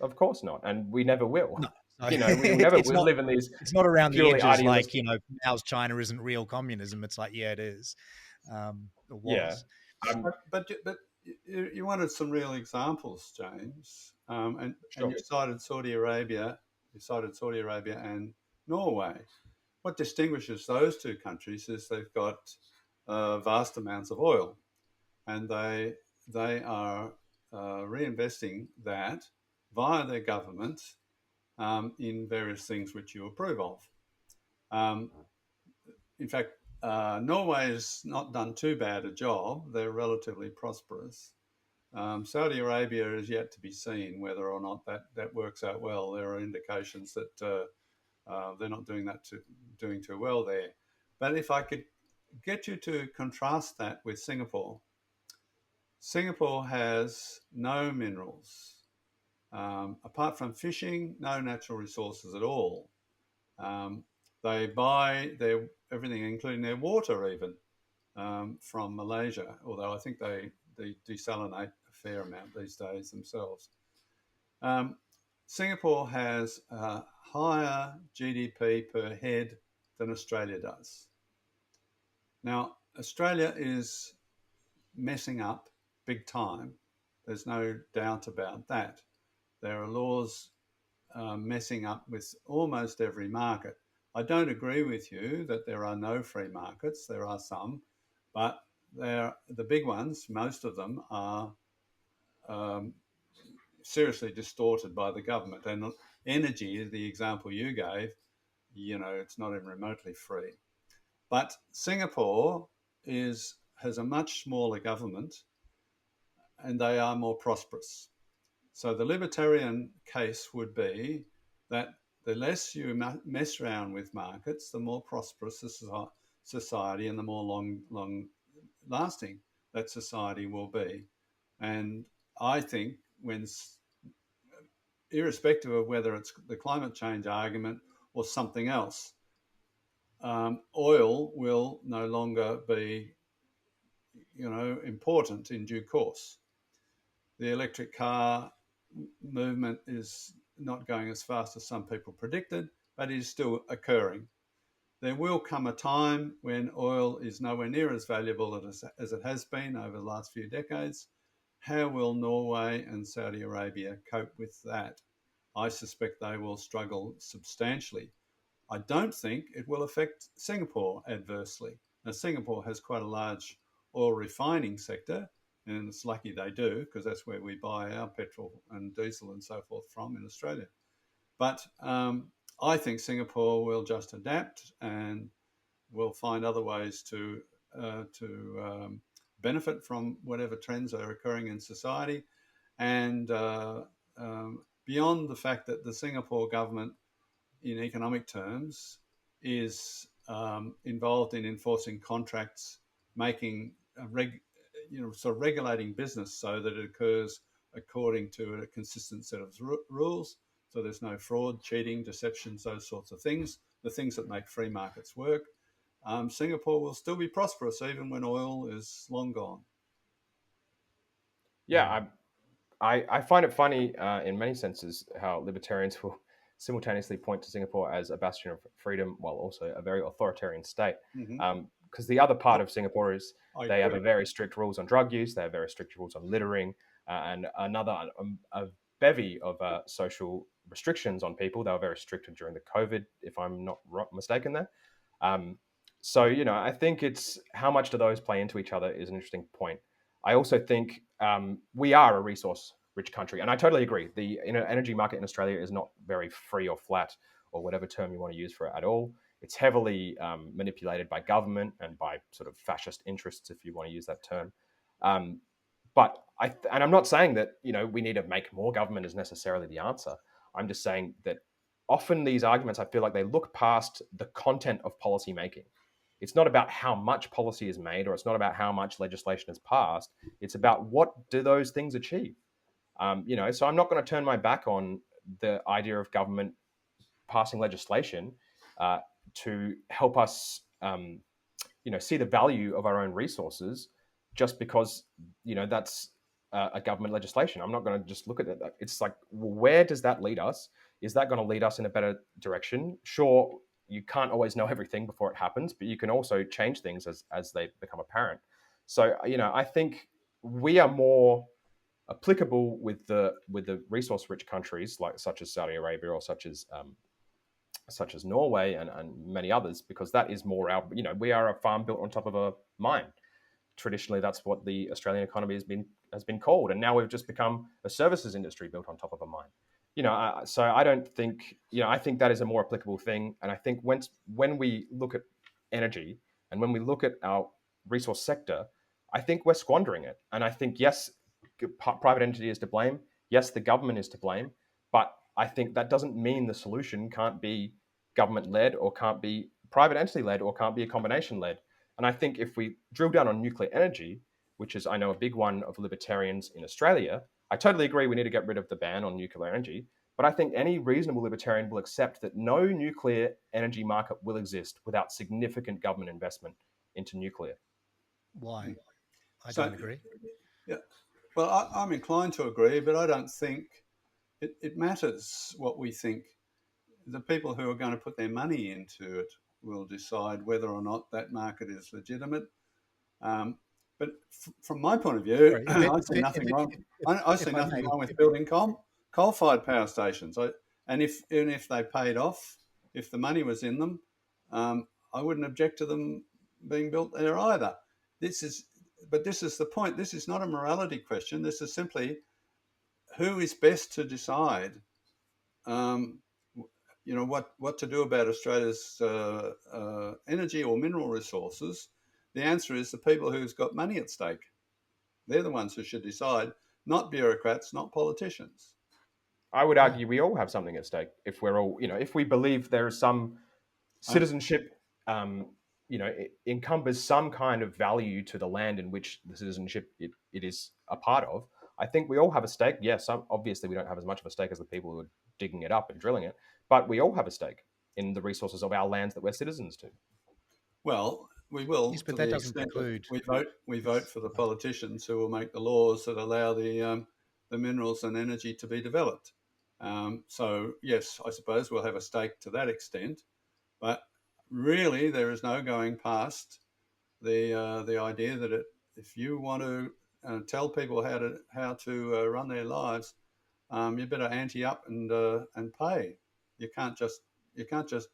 Speaker 2: of course not, and we never will.
Speaker 1: No,
Speaker 2: You know, we never will live in these
Speaker 1: it's not around the
Speaker 2: purely
Speaker 1: edges like,
Speaker 2: idealistic.
Speaker 1: now's China isn't real communism. It's like, yeah, it is. It
Speaker 2: Yeah.
Speaker 1: was.
Speaker 3: But you wanted some real examples, James, and
Speaker 2: Sure.
Speaker 3: you cited Saudi Arabia. You cited Saudi Arabia and Norway. What distinguishes those two countries is they've got vast amounts of oil, and they are reinvesting that via their government in various things which you approve of. In fact, Norway has not done too bad a job. They're relatively prosperous. Saudi Arabia is yet to be seen whether or not that works out well. There are indications that they're not doing too well there. But if I could get you to contrast that with Singapore, Singapore has no minerals. Apart from fishing, no natural resources at all. They buy everything, including their water, even from Malaysia. Although I think they desalinate a fair amount these days themselves. Singapore has a higher GDP per head than Australia does. Now, Australia is messing up big time. There's no doubt about that. There are laws messing up with almost every market. I don't agree with you that there are no free markets. There are some, but the big ones, most of them are seriously distorted by the government. And energy, the example you gave, it's not even remotely free. But Singapore has a much smaller government, and they are more prosperous. So the libertarian case would be that the less you mess around with markets, the more prosperous the society and the more long lasting that society will be. And I think irrespective of whether it's the climate change argument or something else, oil will no longer be, important in due course. The electric car movement is not going as fast as some people predicted, but it is still occurring. There will come a time when oil is nowhere near as valuable as it has been over the last few decades. How will Norway and Saudi Arabia cope with that? I suspect they will struggle substantially. I don't think it will affect Singapore adversely. Now, Singapore has quite a large oil refining sector, and it's lucky they do, because that's where we buy our petrol and diesel and so forth from in Australia. But I think Singapore will just adapt and will find other ways to benefit from whatever trends are occurring in society. And beyond the fact that the Singapore government, in economic terms, is involved in enforcing contracts, making sort of regulating business so that it occurs according to a consistent set of rules. So there's no fraud, cheating, deceptions, those sorts of things, the things that make free markets work. Singapore will still be prosperous even when oil is long gone.
Speaker 2: Yeah, I find it funny in many senses how libertarians will simultaneously point to Singapore as a bastion of freedom while also a very authoritarian state. Because the other part of Singapore is they have a very strict rules on drug use, they have very strict rules on littering, and a bevy of social restrictions on people. They were very strict during the COVID, if I'm not mistaken there. So, I think it's how much do those play into each other is an interesting point. I also think we are a resource-rich country, and I totally agree. The energy market in Australia is not very free or flat, or whatever term you want to use for it at all. It's heavily manipulated by government and by sort of fascist interests, if you want to use that term. But I'm not saying that we need to make more government is necessarily the answer. I'm just saying that often these arguments, I feel like they look past the content of policy making. It's not about how much policy is made, or it's not about how much legislation is passed. It's about what do those things achieve. So I'm not going to turn my back on the idea of government passing legislation to help us, see the value of our own resources, just because that's a government legislation. I'm not going to just look at it. It's like, well, where does that lead us? Is that going to lead us in a better direction? Sure, you can't always know everything before it happens, but you can also change things as they become apparent. So I think we are more applicable with the resource rich countries such as Saudi Arabia, or such as Norway and many others, because that is more our, we are a farm built on top of a mine. Traditionally, that's what the Australian economy has been called, and now we've just become a services industry built on top of a mine. So I don't think, I think that is a more applicable thing, and I think when we look at energy and when we look at our resource sector, I think we're squandering it, and I think yes, private entity is to blame, yes, the government is to blame, but I think that doesn't mean the solution can't be government led, or can't be private entity led, or can't be a combination led. And I think if we drill down on nuclear energy, which is, I know, a big one of libertarians in Australia, I totally agree we need to get rid of the ban on nuclear energy. But I think any reasonable libertarian will accept that no nuclear energy market will exist without significant government investment into nuclear.
Speaker 1: Why? I
Speaker 3: So-
Speaker 1: don't agree.
Speaker 3: Yeah. Well, I'm inclined to agree, but I don't think it matters what we think. The people who are going to put their money into it will decide whether or not that market is legitimate. But from my point of view,
Speaker 1: Sorry,
Speaker 3: I see nothing wrong. I see nothing wrong with building coal-fired power stations. And if they paid off, if the money was in them, I wouldn't object to them being built there either. This is the point. This is not a morality question. This is simply who is best to decide, what to do about Australia's energy or mineral resources. The answer is the people who's got money at stake. They're the ones who should decide, not bureaucrats, not politicians.
Speaker 2: I would argue we all have something at stake if we're all, if we believe there is some citizenship, encompass some kind of value to the land in which the citizenship it is a part of. I think we all have a stake. Yes, obviously we don't have as much of a stake as the people who are digging it up and drilling it, but we all have a stake in the resources of our lands that we're citizens to.
Speaker 3: Well, we will.
Speaker 1: Yes, but that doesn't preclude.
Speaker 3: We vote for the politicians who will make the laws that allow the minerals and energy to be developed. So yes, I suppose we'll have a stake to that extent, but really there is no going past the idea that if you want to tell people how to run their lives, you better ante up and pay. You can't just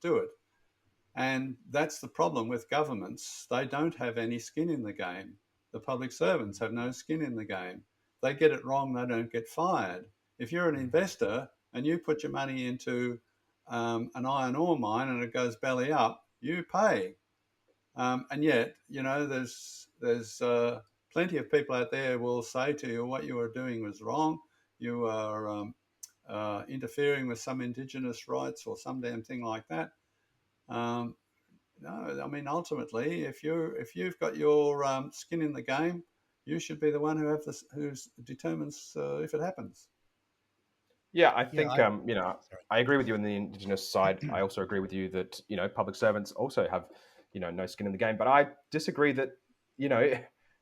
Speaker 3: do it. And that's the problem with governments. They don't have any skin in the game. The public servants have no skin in the game. They get it wrong, they don't get fired. If you're an investor and you put your money into an iron ore mine and it goes belly up, you pay. And yet, there's plenty of people out there who will say to you what you are doing was wrong. You are interfering with some Indigenous rights or some damn thing like that. No, I mean, ultimately, if you've got your skin in the game, you should be the one who determines if it happens.
Speaker 2: Yeah, I think
Speaker 1: Sorry.
Speaker 2: I agree with you on the Indigenous side. I also agree with you that public servants also have no skin in the game. But I disagree that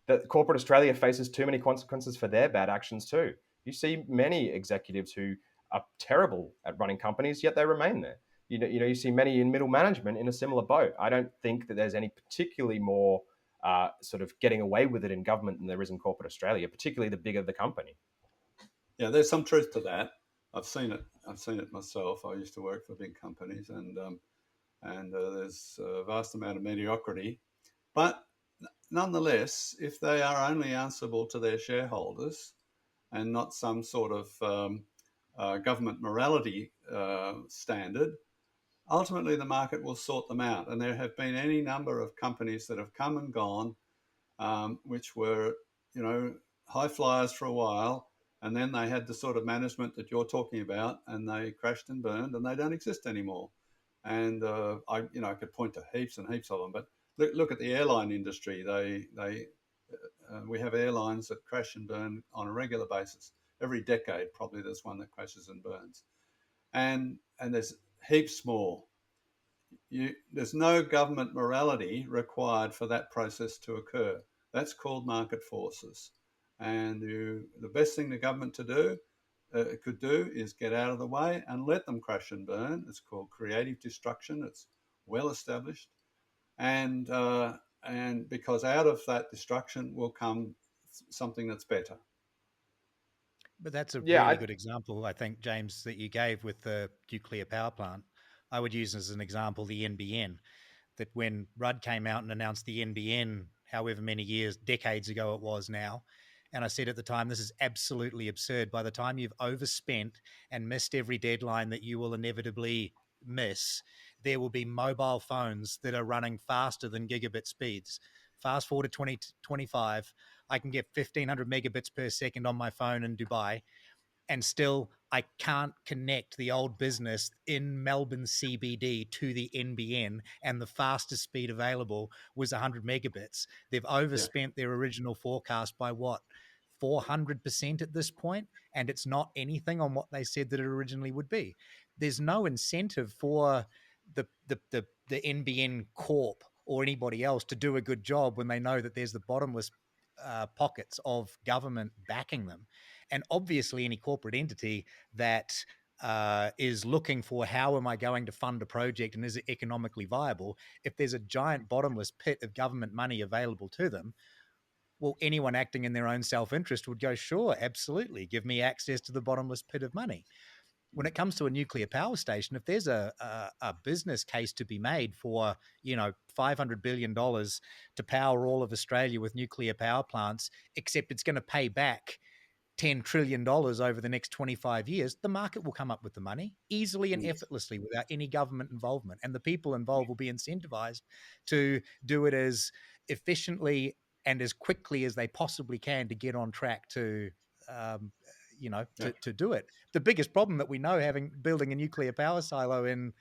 Speaker 2: that corporate Australia faces too many consequences for their bad actions too. You see many executives who are terrible at running companies, yet they remain there. You see many in middle management in a similar boat. I don't think that there's any particularly more sort of getting away with it in government than there is in corporate Australia, particularly the bigger the company.
Speaker 3: Yeah, there's some truth to that. I've seen it myself. I used to work for big companies, and there's a vast amount of mediocrity. But nonetheless, if they are only answerable to their shareholders and not some sort of government morality standard, ultimately the market will sort them out. And there have been any number of companies that have come and gone, which were, high flyers for a while, and then they had the sort of management that you're talking about, and they crashed and burned, and they don't exist anymore. And I could point to heaps and heaps of them, but look at the airline industry. We have airlines that crash and burn on a regular basis. Every decade, probably there's one that crashes and burns, and there's heaps more. There's no government morality required for that process to occur. That's called market forces. And the best thing the government could do is get out of the way and let them crash and burn. It's called creative destruction. It's well established. And because out of that destruction will come something that's better.
Speaker 1: But that's a
Speaker 2: Yeah,
Speaker 1: really good example, I think, James, that you gave with the nuclear power plant. I would use as an example the NBN, that when Rudd came out and announced the NBN, however many years, decades ago it was now, and I said at the time, this is absolutely absurd. By the time you've overspent and missed every deadline that you will inevitably miss, there will be mobile phones that are running faster than gigabit speeds. Fast forward to 2025, I can get 1500 megabits per second on my phone in Dubai, and still I can't connect the old business in Melbourne CBD to the NBN, and the fastest speed available was 100 megabits. They've overspent their original forecast by what, 400% at this point, and it's not anything on what they said that it originally would be. There's no incentive for the NBN Corp or anybody else to do a good job when they know that there's the bottomless pockets of government backing them. And obviously, any corporate entity that is looking for how am I going to fund a project and is it economically viable, if there's a giant bottomless pit of government money available to them, well, anyone acting in their own self-interest would go, sure, absolutely, give me access to the bottomless pit of money. When it comes to a nuclear power station, if there's a business case to be made for, $500 billion to power all of Australia with nuclear power plants, except it's going to pay back $10 trillion over the next 25 years, the market will come up with the money easily and effortlessly without any government involvement. And the people involved will be incentivized to do it as efficiently and as quickly as they possibly can to get on track to do it. The biggest problem that we know building a nuclear power silo in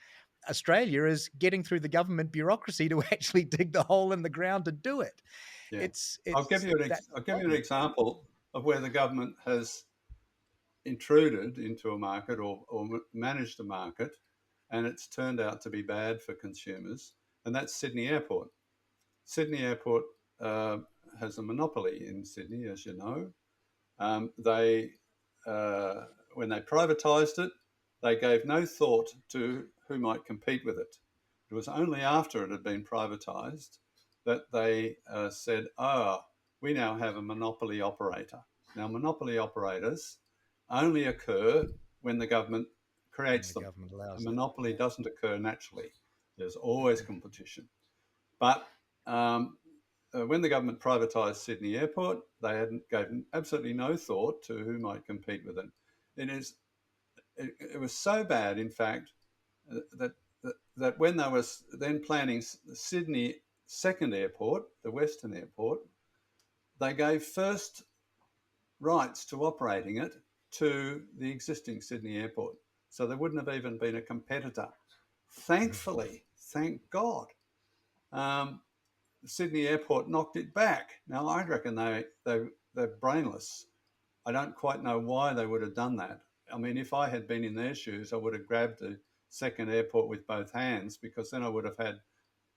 Speaker 1: Australia is getting through the government bureaucracy to actually dig the hole in the ground to do it.
Speaker 3: Yeah. I'll give you an example of where the government has intruded into a market or managed a market, and it's turned out to be bad for consumers, and that's Sydney Airport. Sydney Airport has a monopoly in Sydney, as you know. When they privatised it, they gave no thought to who might compete with it. It was only after it had been privatised that they said, we now have a monopoly operator. Now, monopoly operators only occur when the government creates them. A monopoly doesn't occur naturally. There's always competition. But when the government privatised Sydney Airport, they gave absolutely no thought to who might compete with it. It was so bad, in fact, that when they was then planning Sydney second airport, the Western Airport, they gave first rights to operating it to the existing Sydney Airport. So there wouldn't have even been a competitor. Thankfully, thank God, Sydney Airport knocked it back. Now, I reckon they're brainless. I don't quite know why they would have done that. I mean, if I had been in their shoes, I would have grabbed the second airport with both hands, because then I would have had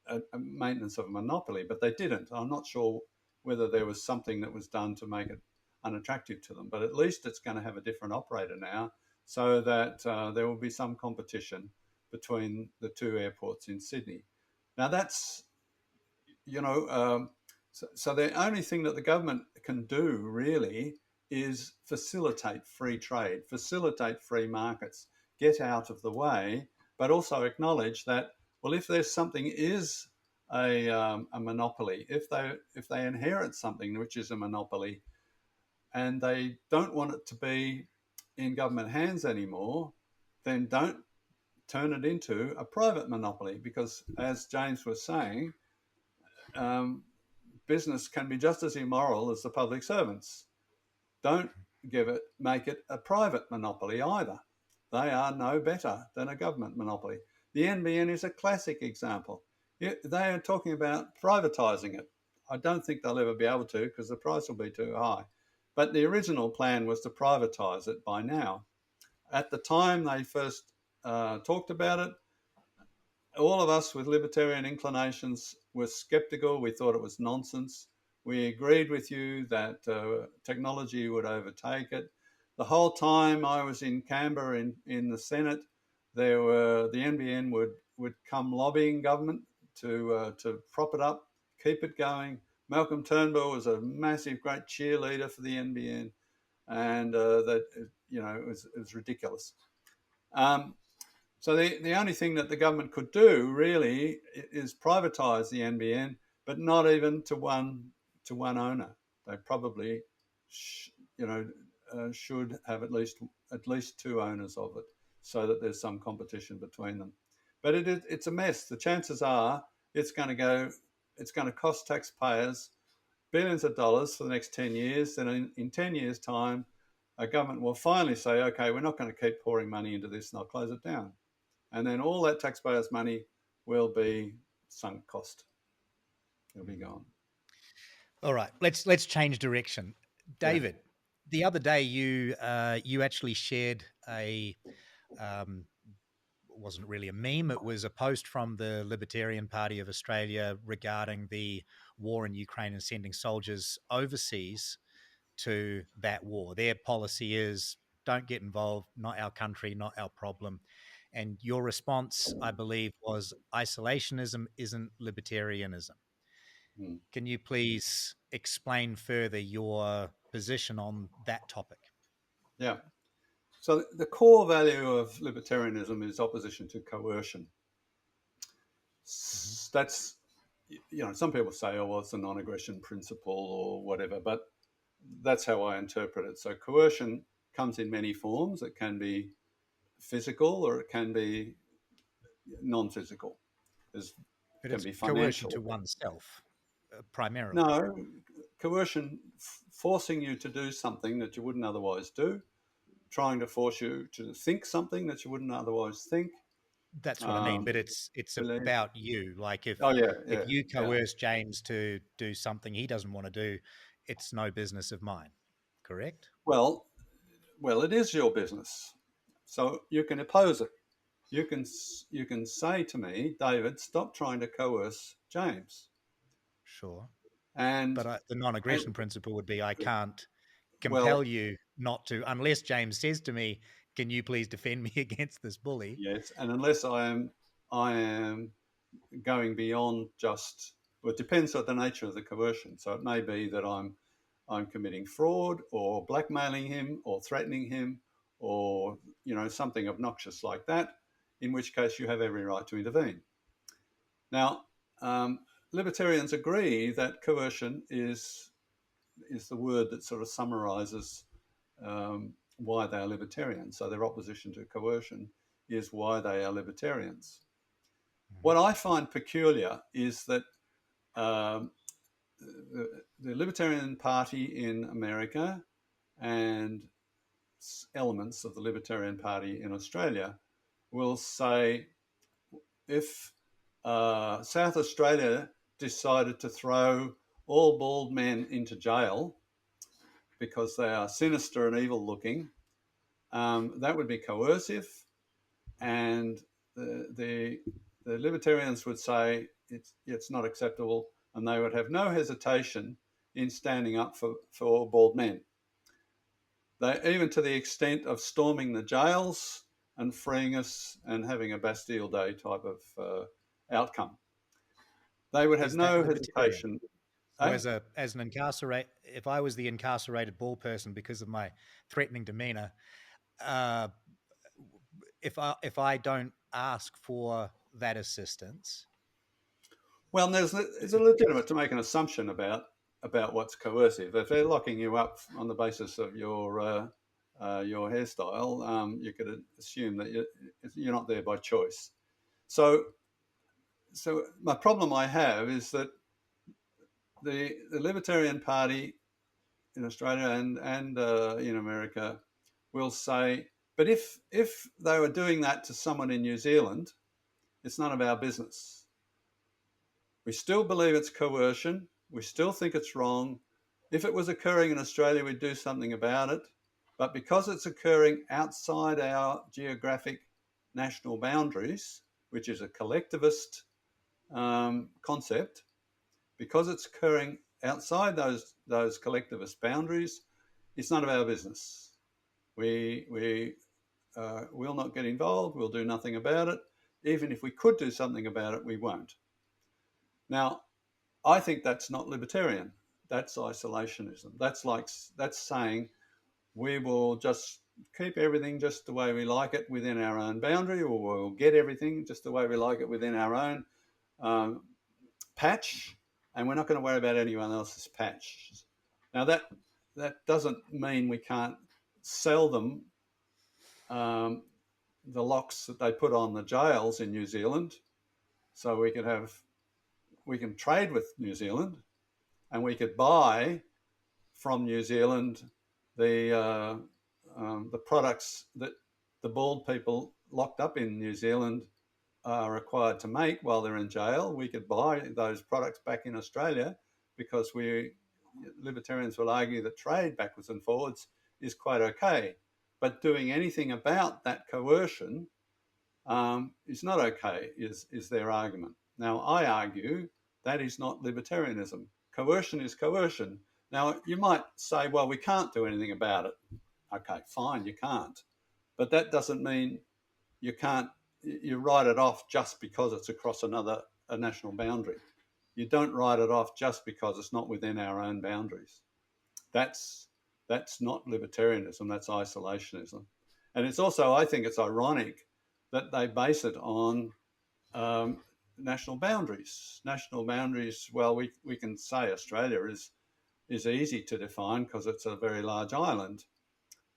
Speaker 3: a maintenance of a monopoly, but they didn't. I'm not sure whether there was something that was done to make it unattractive to them, but at least it's going to have a different operator now, so that there will be some competition between the two airports in Sydney. Now that's, so the only thing that the government can do really is facilitate free trade, facilitate free markets, get out of the way, but also acknowledge that, well, if there's something is a monopoly, if they inherit something which is a monopoly, and they don't want it to be in government hands anymore, then don't turn it into a private monopoly, because, as James was saying, business can be just as immoral as the public servants. Don't make it a private monopoly either. They are no better than a government monopoly. The NBN is a classic example. They are talking about privatising it. I don't think they'll ever be able to, because the price will be too high. But the original plan was to privatise it by now. At the time they first talked about it, all of us with libertarian inclinations were sceptical. We thought it was nonsense. We agreed with you that technology would overtake it. The whole time I was in Canberra in the Senate, the NBN would come lobbying government to prop it up, keep it going. Malcolm Turnbull was a massive, great cheerleader for the NBN, and that it was ridiculous. So the only thing that the government could do really is privatise the NBN, but not even to one owner. They probably should have at least two owners of it, so that there's some competition between them. But it's a mess. The chances are it's going to cost taxpayers billions of dollars for the next 10 years. Then in 10 years' time, a government will finally say, okay, we're not going to keep pouring money into this, and I'll close it down. And then all that taxpayers' money will be sunk cost. It'll be gone.
Speaker 1: All right, let's change direction. David, the other day you actually shared a wasn't really a meme. It was a post from the Libertarian Party of Australia regarding the war in Ukraine and sending soldiers overseas to that war. Their policy is don't get involved, not our country, not our problem. And your response, I believe, was isolationism isn't libertarianism. Can you please explain further your position on that topic?
Speaker 3: Yeah. So the core value of libertarianism is opposition to coercion. That's, some people say, oh, well, it's a non-aggression principle or whatever, but that's how I interpret it. So coercion comes in many forms. It can be physical or it can be non-physical. It can be financial.
Speaker 1: Coercion to oneself, primarily.
Speaker 3: No, coercion, forcing you to do something that you wouldn't otherwise do, trying to force you to think something that you wouldn't otherwise think.
Speaker 1: That's what I mean, but it's about you. Like if you coerce James to do something he doesn't want to do, it's no business of mine, correct?
Speaker 3: Well, it is your business, so you can oppose it. You can say to me, David, stop trying to coerce James.
Speaker 1: Sure.
Speaker 3: But
Speaker 1: the non-aggression principle would be I can't compel you not to, unless James says to me, can you please defend me against this bully?
Speaker 3: Yes, and unless I am going beyond just, well, it depends on the nature of the coercion. So it may be that I'm committing fraud or blackmailing him or threatening him or, something obnoxious like that, in which case you have every right to intervene. Now, libertarians agree that coercion is the word that sort of summarises why they are libertarians. So their opposition to coercion is why they are libertarians. What I find peculiar is that the Libertarian Party in America and elements of the Libertarian Party in Australia will say, if South Australia decided to throw all bald men into jail because they are sinister and evil looking, that would be coercive, and the libertarians would say it's not acceptable, and they would have no hesitation in standing up for bald men. They, even to the extent of storming the jails and freeing us and having a Bastille Day type of outcome. They would have no hesitation.
Speaker 1: So as an incarcerate, if I was the incarcerated bald person because of my threatening demeanor, if I don't ask for that assistance,
Speaker 3: Well, it's a legitimate to make an assumption about what's coercive. If they're locking you up on the basis of your hairstyle, you could assume that you're not there by choice. So my problem I have is that the Libertarian Party in Australia and in America will say, but if they were doing that to someone in New Zealand, it's none of our business. We still believe it's coercion. We still think it's wrong. If it was occurring in Australia, we'd do something about it. But because it's occurring outside our geographic national boundaries, which is a collectivist concept, because it's occurring outside those collectivist boundaries, it's none of our business. We will not get involved. We'll do nothing about it. Even if we could do something about it, we won't. Now, I think that's not libertarian. That's isolationism. That's saying we will just keep everything just the way we like it within our own boundary, or we'll get everything just the way we like it within our own patch, and we're not going to worry about anyone else's patch. Now, that doesn't mean we can't sell them the locks that they put on the jails in New Zealand, so we can trade with New Zealand, and we could buy from New Zealand the products that the bald people locked up in New Zealand are required to make while they're in jail. We could buy those products back in Australia because libertarians will argue that trade backwards and forwards is quite okay. But doing anything about that coercion is not okay, is their argument. Now, I argue that is not libertarianism. Coercion is coercion. Now, you might say, well, we can't do anything about it. Okay, fine, you can't. But that doesn't mean you write it off just because it's across a national boundary. You don't write it off just because it's not within our own boundaries. That's not libertarianism, that's isolationism. And it's also, I think it's ironic that they base it on national boundaries. National boundaries, well, we can say Australia is easy to define because it's a very large island.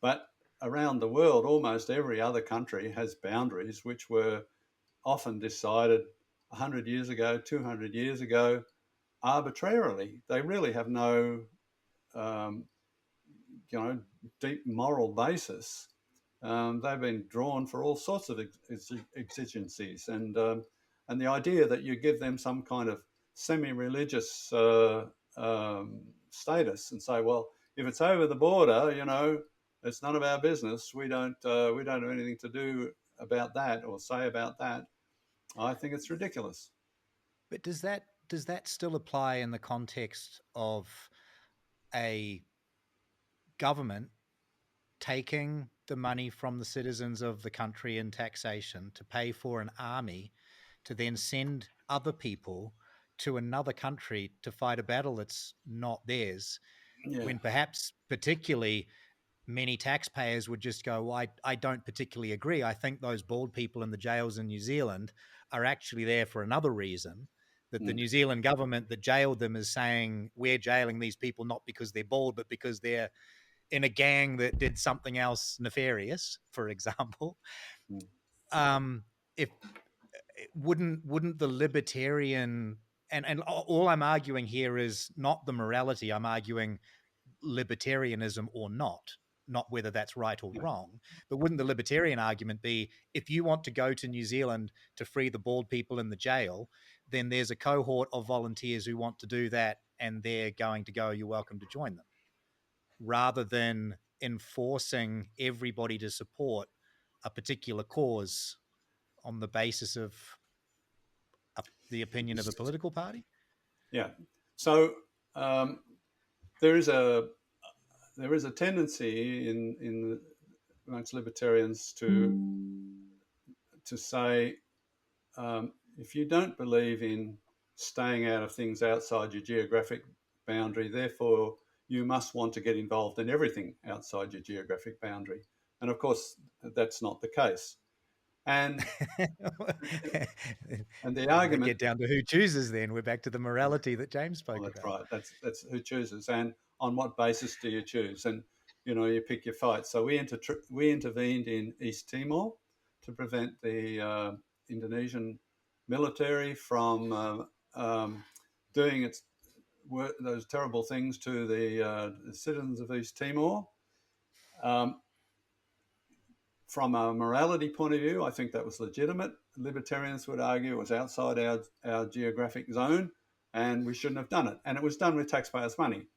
Speaker 3: But around the world, almost every other country has boundaries which were often decided 100 years ago, 200 years ago, arbitrarily. They really have no deep moral basis. They've been drawn for all sorts of exigencies, and the idea that you give them some kind of semi-religious status and say, well, if it's over the border, it's none of our business. We don't have anything to do about that or say about that. I think it's ridiculous.
Speaker 1: But does that still apply in the context of a government taking the money from the citizens of the country in taxation to pay for an army to then send other people to another country to fight a battle that's not theirs, when perhaps particularly many taxpayers would just go, well, I don't particularly agree. I think those bald people in the jails in New Zealand are actually there for another reason, that the New Zealand government that jailed them is saying, we're jailing these people not because they're bald, but because they're in a gang that did something else nefarious, for example. If wouldn't the libertarian, and all I'm arguing here is not the morality, I'm arguing libertarianism or not whether that's right or wrong, but wouldn't the libertarian argument be, if you want to go to New Zealand to free the bald people in the jail, then there's a cohort of volunteers who want to do that and they're going to go, you're welcome to join them, rather than enforcing everybody to support a particular cause on the basis of the opinion of a political party?
Speaker 3: Yeah. So there is a tendency in amongst libertarians to say, if you don't believe in staying out of things outside your geographic boundary, therefore you must want to get involved in everything outside your geographic boundary. And of course, that's not the case. And and the
Speaker 1: We
Speaker 3: argument,
Speaker 1: get down to who chooses then. We're back to the morality that James spoke
Speaker 3: well, that's
Speaker 1: about.
Speaker 3: right. That's who chooses, and on what basis do you choose? And you pick your fight. So we intervened in East Timor to prevent the Indonesian military from doing those terrible things to the citizens of East Timor. Um, from a morality point of view, I think that was legitimate. Libertarians would argue it was outside our geographic zone and we shouldn't have done it. And it was done with taxpayers' money.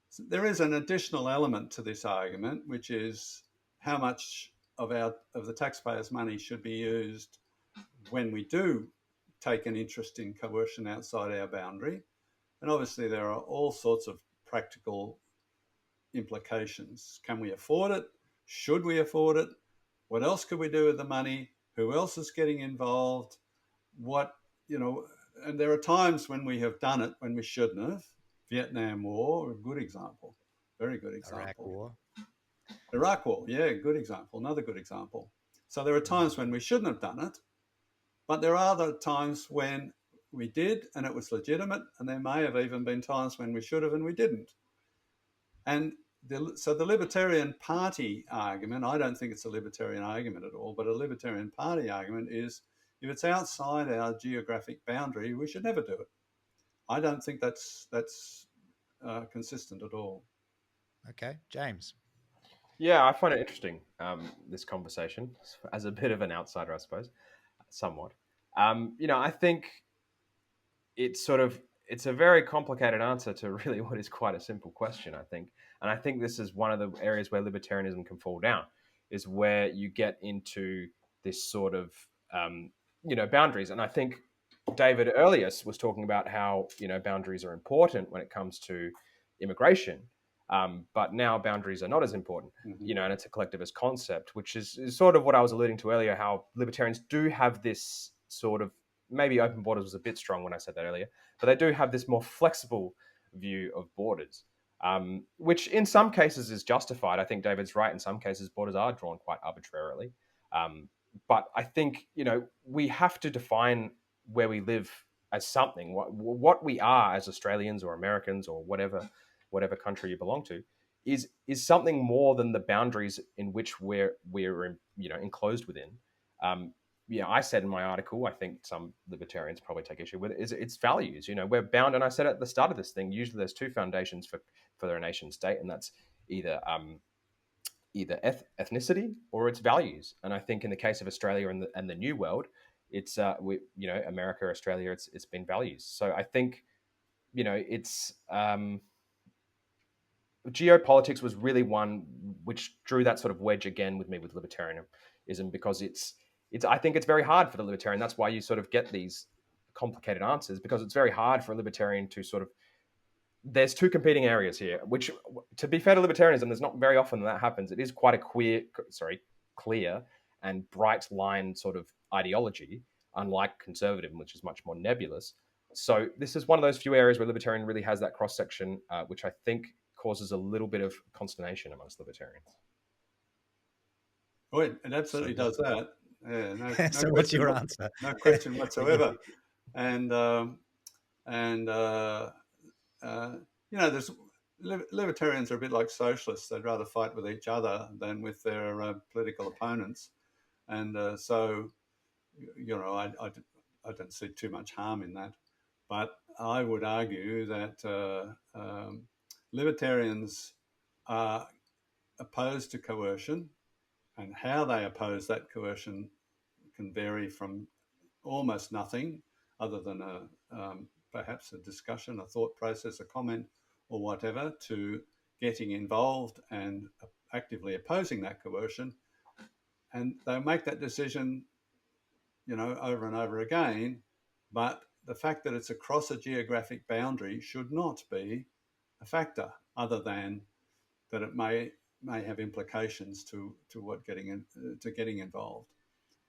Speaker 3: So there is an additional element to this argument, which is how much of the taxpayers' money should be used when we do take an interest in coercion outside our boundary. And obviously there are all sorts of practical implications. Can we afford it? Should we afford it? What else could we do with the money? Who else is getting involved? And there are times when we have done it when we shouldn't have. Vietnam War, a good example, very good example. Iraq War, yeah, good example, another good example. So there are times when we shouldn't have done it, but there are other times when we did and it was legitimate, and there may have even been times when we should have and we didn't. And so the Libertarian Party argument, I don't think it's a Libertarian argument at all, but a Libertarian Party argument is if it's outside our geographic boundary, we should never do it. I don't think that's consistent at all.
Speaker 1: Okay, James.
Speaker 2: Yeah, I find it interesting, this conversation, as a bit of an outsider, I suppose, somewhat. I think it's a very complicated answer to really what is quite a simple question, I think. And I think this is one of the areas where libertarianism can fall down, is where you get into this sort of, boundaries. And I think David earlier was talking about how, boundaries are important when it comes to immigration. But now boundaries are not as important, and it's a collectivist concept, which is sort of what I was alluding to earlier, how libertarians do have this sort of, maybe open borders was a bit strong when I said that earlier, but they do have this more flexible view of borders, which in some cases is justified. I think David's right. In some cases, borders are drawn quite arbitrarily. But I think, we have to define where we live as something, what we are as Australians or Americans or whatever country you belong to, is something more than the boundaries in which we're enclosed within. I said in my article, I think some libertarians probably take issue with it, is its values. We're bound, and I said at the start of this thing, usually there's two foundations for their nation state, and that's either ethnicity or its values. And I think in the case of Australia and the New World, it's America, Australia, it's been values. So I think it's geopolitics was really one which drew that sort of wedge again with me with libertarianism, because I think it's very hard for the libertarian. That's why you sort of get these complicated answers, because it's very hard for a libertarian to sort of, there's two competing areas here, which, to be fair to libertarianism, there's not very often that happens. It is quite a clear and bright line sort of ideology, unlike conservatism, which is much more nebulous. So this is one of those few areas where libertarian really has that cross-section, which I think causes a little bit of consternation amongst libertarians.
Speaker 3: Oh, it absolutely does that. Yeah, no
Speaker 1: So what's your answer?
Speaker 3: No question whatsoever. There's libertarians are a bit like socialists. They'd rather fight with each other than with their political opponents, and I don't see too much harm in that. But I would argue that libertarians are opposed to coercion, and how they oppose that coercion can vary from almost nothing other than perhaps a discussion, a thought process, a comment, or whatever, to getting involved and actively opposing that coercion. And they'll make that decision, over and over again. But the fact that it's across a geographic boundary should not be a factor, other than that it may have implications to getting involved.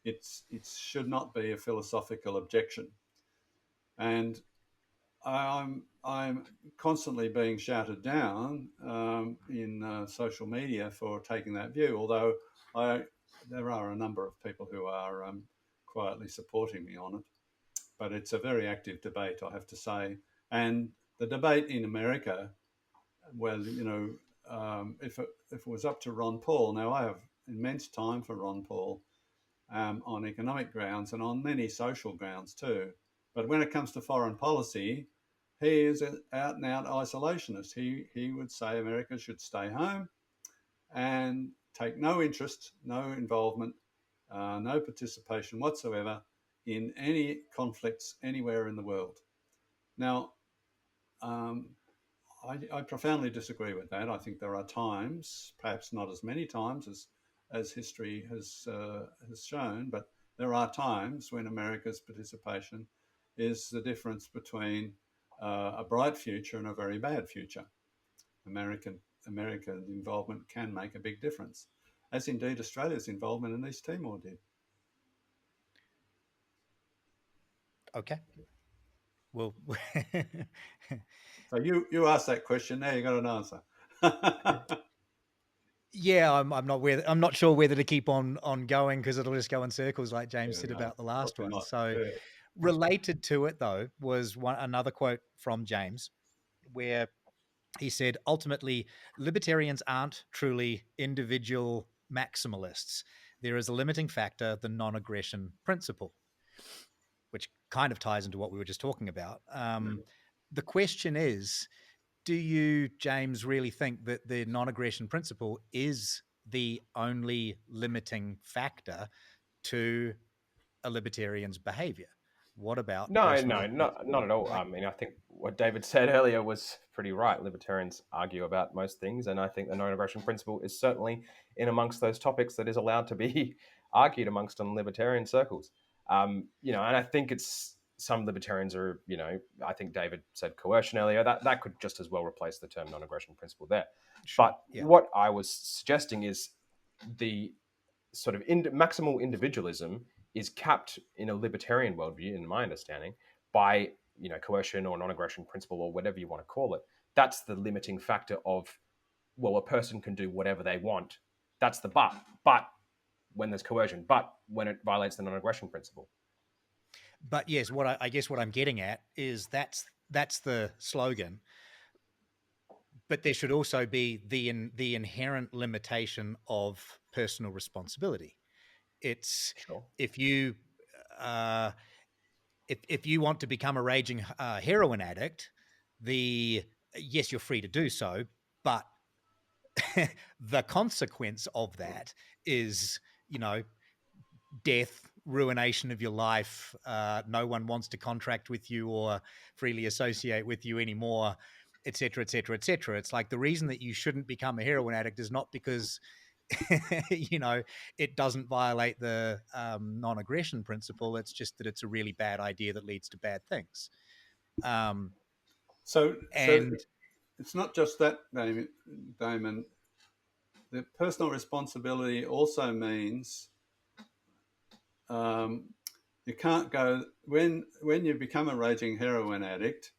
Speaker 3: It should not be a philosophical objection. And I'm constantly being shouted down in social media for taking that view, although I there are a number of people who are quietly supporting me on it. But it's a very active debate, I have to say. And the debate in America, well, if it was up to Ron Paul, now I have immense time for Ron Paul on economic grounds and on many social grounds too. But when it comes to foreign policy, he is an out and out isolationist. He would say America should stay home and take no interest, no involvement, no participation whatsoever in any conflicts anywhere in the world. Now, I profoundly disagree with that. I think there are times, perhaps not as many times as history has shown, but there are times when America's participation is the difference between a bright future and a very bad future. American involvement can make a big difference, as indeed Australia's involvement in East Timor did.
Speaker 1: Okay. Well,
Speaker 3: so you asked that question. Now you got an answer.
Speaker 1: yeah, I'm not sure whether to keep on going because it'll just go in circles, like James said about the last one.
Speaker 3: Not.
Speaker 1: So,
Speaker 3: Yeah.
Speaker 1: related to it though was another quote from James, where he said, ultimately, libertarians aren't truly individual maximalists. There is a limiting factor, the non-aggression principle, which kind of ties into what we were just talking about. The question is, do you, James, really think that the non-aggression principle is the only limiting factor to a libertarian's behavior? What about
Speaker 2: No,
Speaker 1: personal
Speaker 2: not at all. I mean, I think what David said earlier was pretty right. Libertarians argue about most things, and I think the non-aggression principle is certainly in amongst those topics that is allowed to be argued amongst in libertarian circles. And I think it's some libertarians are, I think David said coercion earlier. That could just as well replace the term non-aggression principle there.
Speaker 1: Sure,
Speaker 2: But
Speaker 1: yeah.
Speaker 2: what I was suggesting is the sort of maximal individualism is capped in a libertarian worldview, in my understanding, by coercion or non-aggression principle or whatever you want to call it. That's the limiting factor of, well, a person can do whatever they want. That's the but when there's coercion, but when it violates the non-aggression principle.
Speaker 1: But yes, I guess what I'm getting at is that's the slogan. But there should also be the inherent limitation of personal responsibility. It's
Speaker 2: Sure.
Speaker 1: if you if you want to become a raging heroin addict, yes, you're free to do so, but the consequence of that is, death, ruination of your life. No one wants to contract with you or freely associate with you anymore, et cetera, et cetera, et cetera. It's like the reason that you shouldn't become a heroin addict is not because it doesn't violate the non-aggression principle. It's just that it's a really bad idea that leads to bad things.
Speaker 3: So it's not just that, Damon. The personal responsibility also means you can't go when you become a raging heroin addict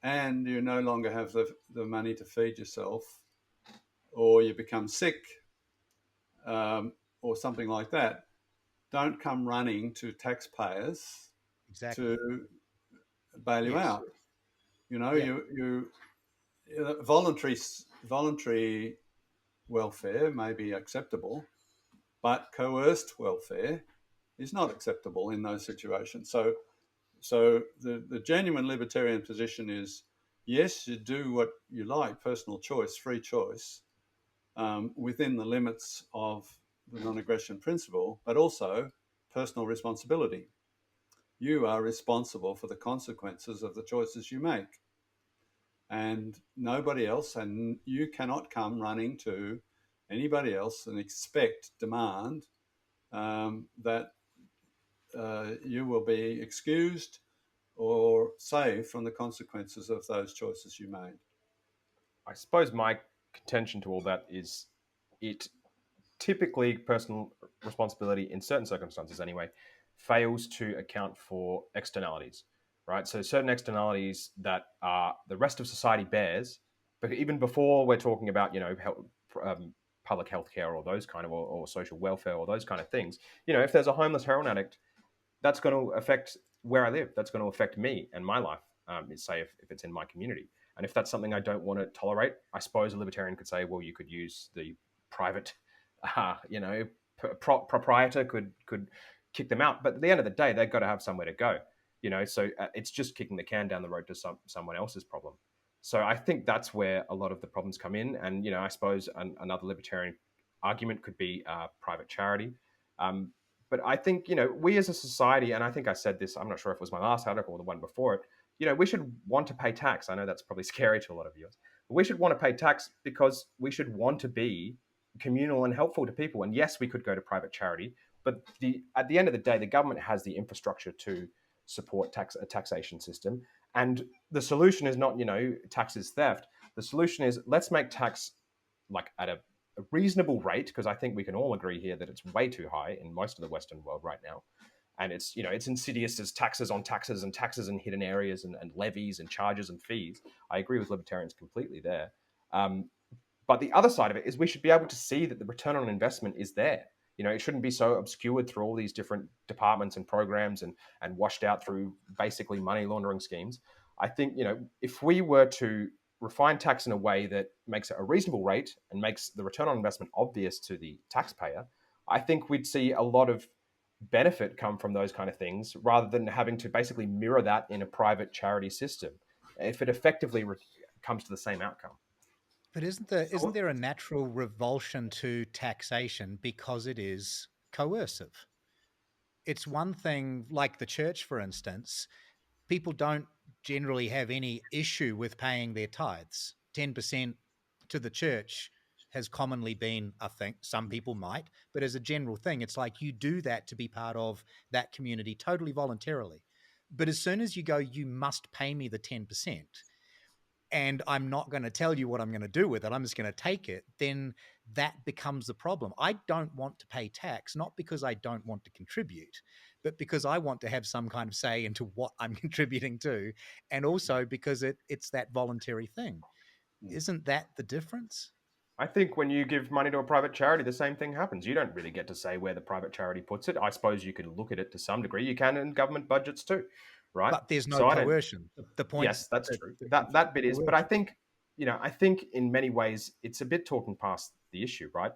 Speaker 3: and you no longer have the money to feed yourself, or you become sick, or something like that. Don't come running to taxpayers to bail you out. You voluntary welfare may be acceptable, but coerced welfare is not acceptable in those situations. So the genuine libertarian position is, yes, you do what you like, personal choice, free choice, within the limits of the non-aggression principle, but also personal responsibility. You are responsible for the consequences of the choices you make. And nobody else, and you cannot come running to anybody else and demand that you will be excused or saved from the consequences of those choices you made.
Speaker 2: I suppose my contention to all that is it typically, personal responsibility in certain circumstances anyway, fails to account for externalities, right? So certain externalities that the rest of society bears, but even before we're talking about, public health care or those kind of, or social welfare or those kind of things. If there's a homeless heroin addict, that's going to affect where I live. That's going to affect me and my life, say if it's in my community. And if that's something I don't want to tolerate, I suppose a libertarian could say, well, you could use the private, proprietor could kick them out. But at the end of the day, they've got to have somewhere to go. So it's just kicking the can down the road to someone else's problem. So I think that's where a lot of the problems come in. And, I suppose another libertarian argument could be private charity. But I think, we as a society, and I think I said this, I'm not sure if it was my last article or the one before it, we should want to pay tax. I know that's probably scary to a lot of you. But we should want to pay tax because we should want to be communal and helpful to people. And yes, we could go to private charity, but at the end of the day, the government has the infrastructure to support a taxation system. And the solution is not, tax is theft. The solution is let's make tax like at a reasonable rate, because I think we can all agree here that it's way too high in most of the Western world right now. And it's, it's insidious as taxes on taxes and taxes in hidden areas and levies and charges and fees. I agree with libertarians completely there. But the other side of it is we should be able to see that the return on investment is there. It shouldn't be so obscured through all these different departments and programs and washed out through basically money laundering schemes. I think, if we were to refine tax in a way that makes it a reasonable rate and makes the return on investment obvious to the taxpayer, I think we'd see a lot of benefit come from those kind of things rather than having to basically mirror that in a private charity system if it effectively comes to the same outcome.
Speaker 1: But isn't there a natural revulsion to taxation because it is coercive? It's one thing, like the church, for instance, people don't generally have any issue with paying their tithes. 10% to the church has commonly been a thing. Some people might, but as a general thing, it's like you do that to be part of that community totally voluntarily. But as soon as you go, you must pay me the 10%, and I'm not going to tell you what I'm going to do with it, I'm just going to take it, then that becomes the problem. I don't want to pay tax, not because I don't want to contribute, but because I want to have some kind of say into what I'm contributing to, and also because it's that voluntary thing. Isn't that the difference?
Speaker 2: I think when you give money to a private charity, the same thing happens. You don't really get to say where the private charity puts it. I suppose you can look at it to some degree. You can in government budgets too, right?
Speaker 1: But there's no coercion. The point.
Speaker 2: Yes, that's true. That bit is. But I think, I think in many ways it's a bit talking past the issue, right?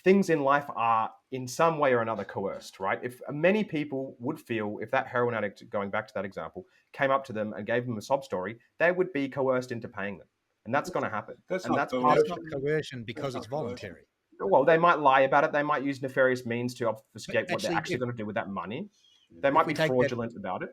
Speaker 2: Things in life are in some way or another coerced, right? If many people would feel, if that heroin addict, going back to that example, came up to them and gave them a sob story, they would be coerced into paying them. And that's going to happen.
Speaker 3: That's
Speaker 1: not coercion because it's voluntary.
Speaker 2: Well, they might lie about it. They might use nefarious means to obfuscate what they're actually going to do with that money. They might be fraudulent about it.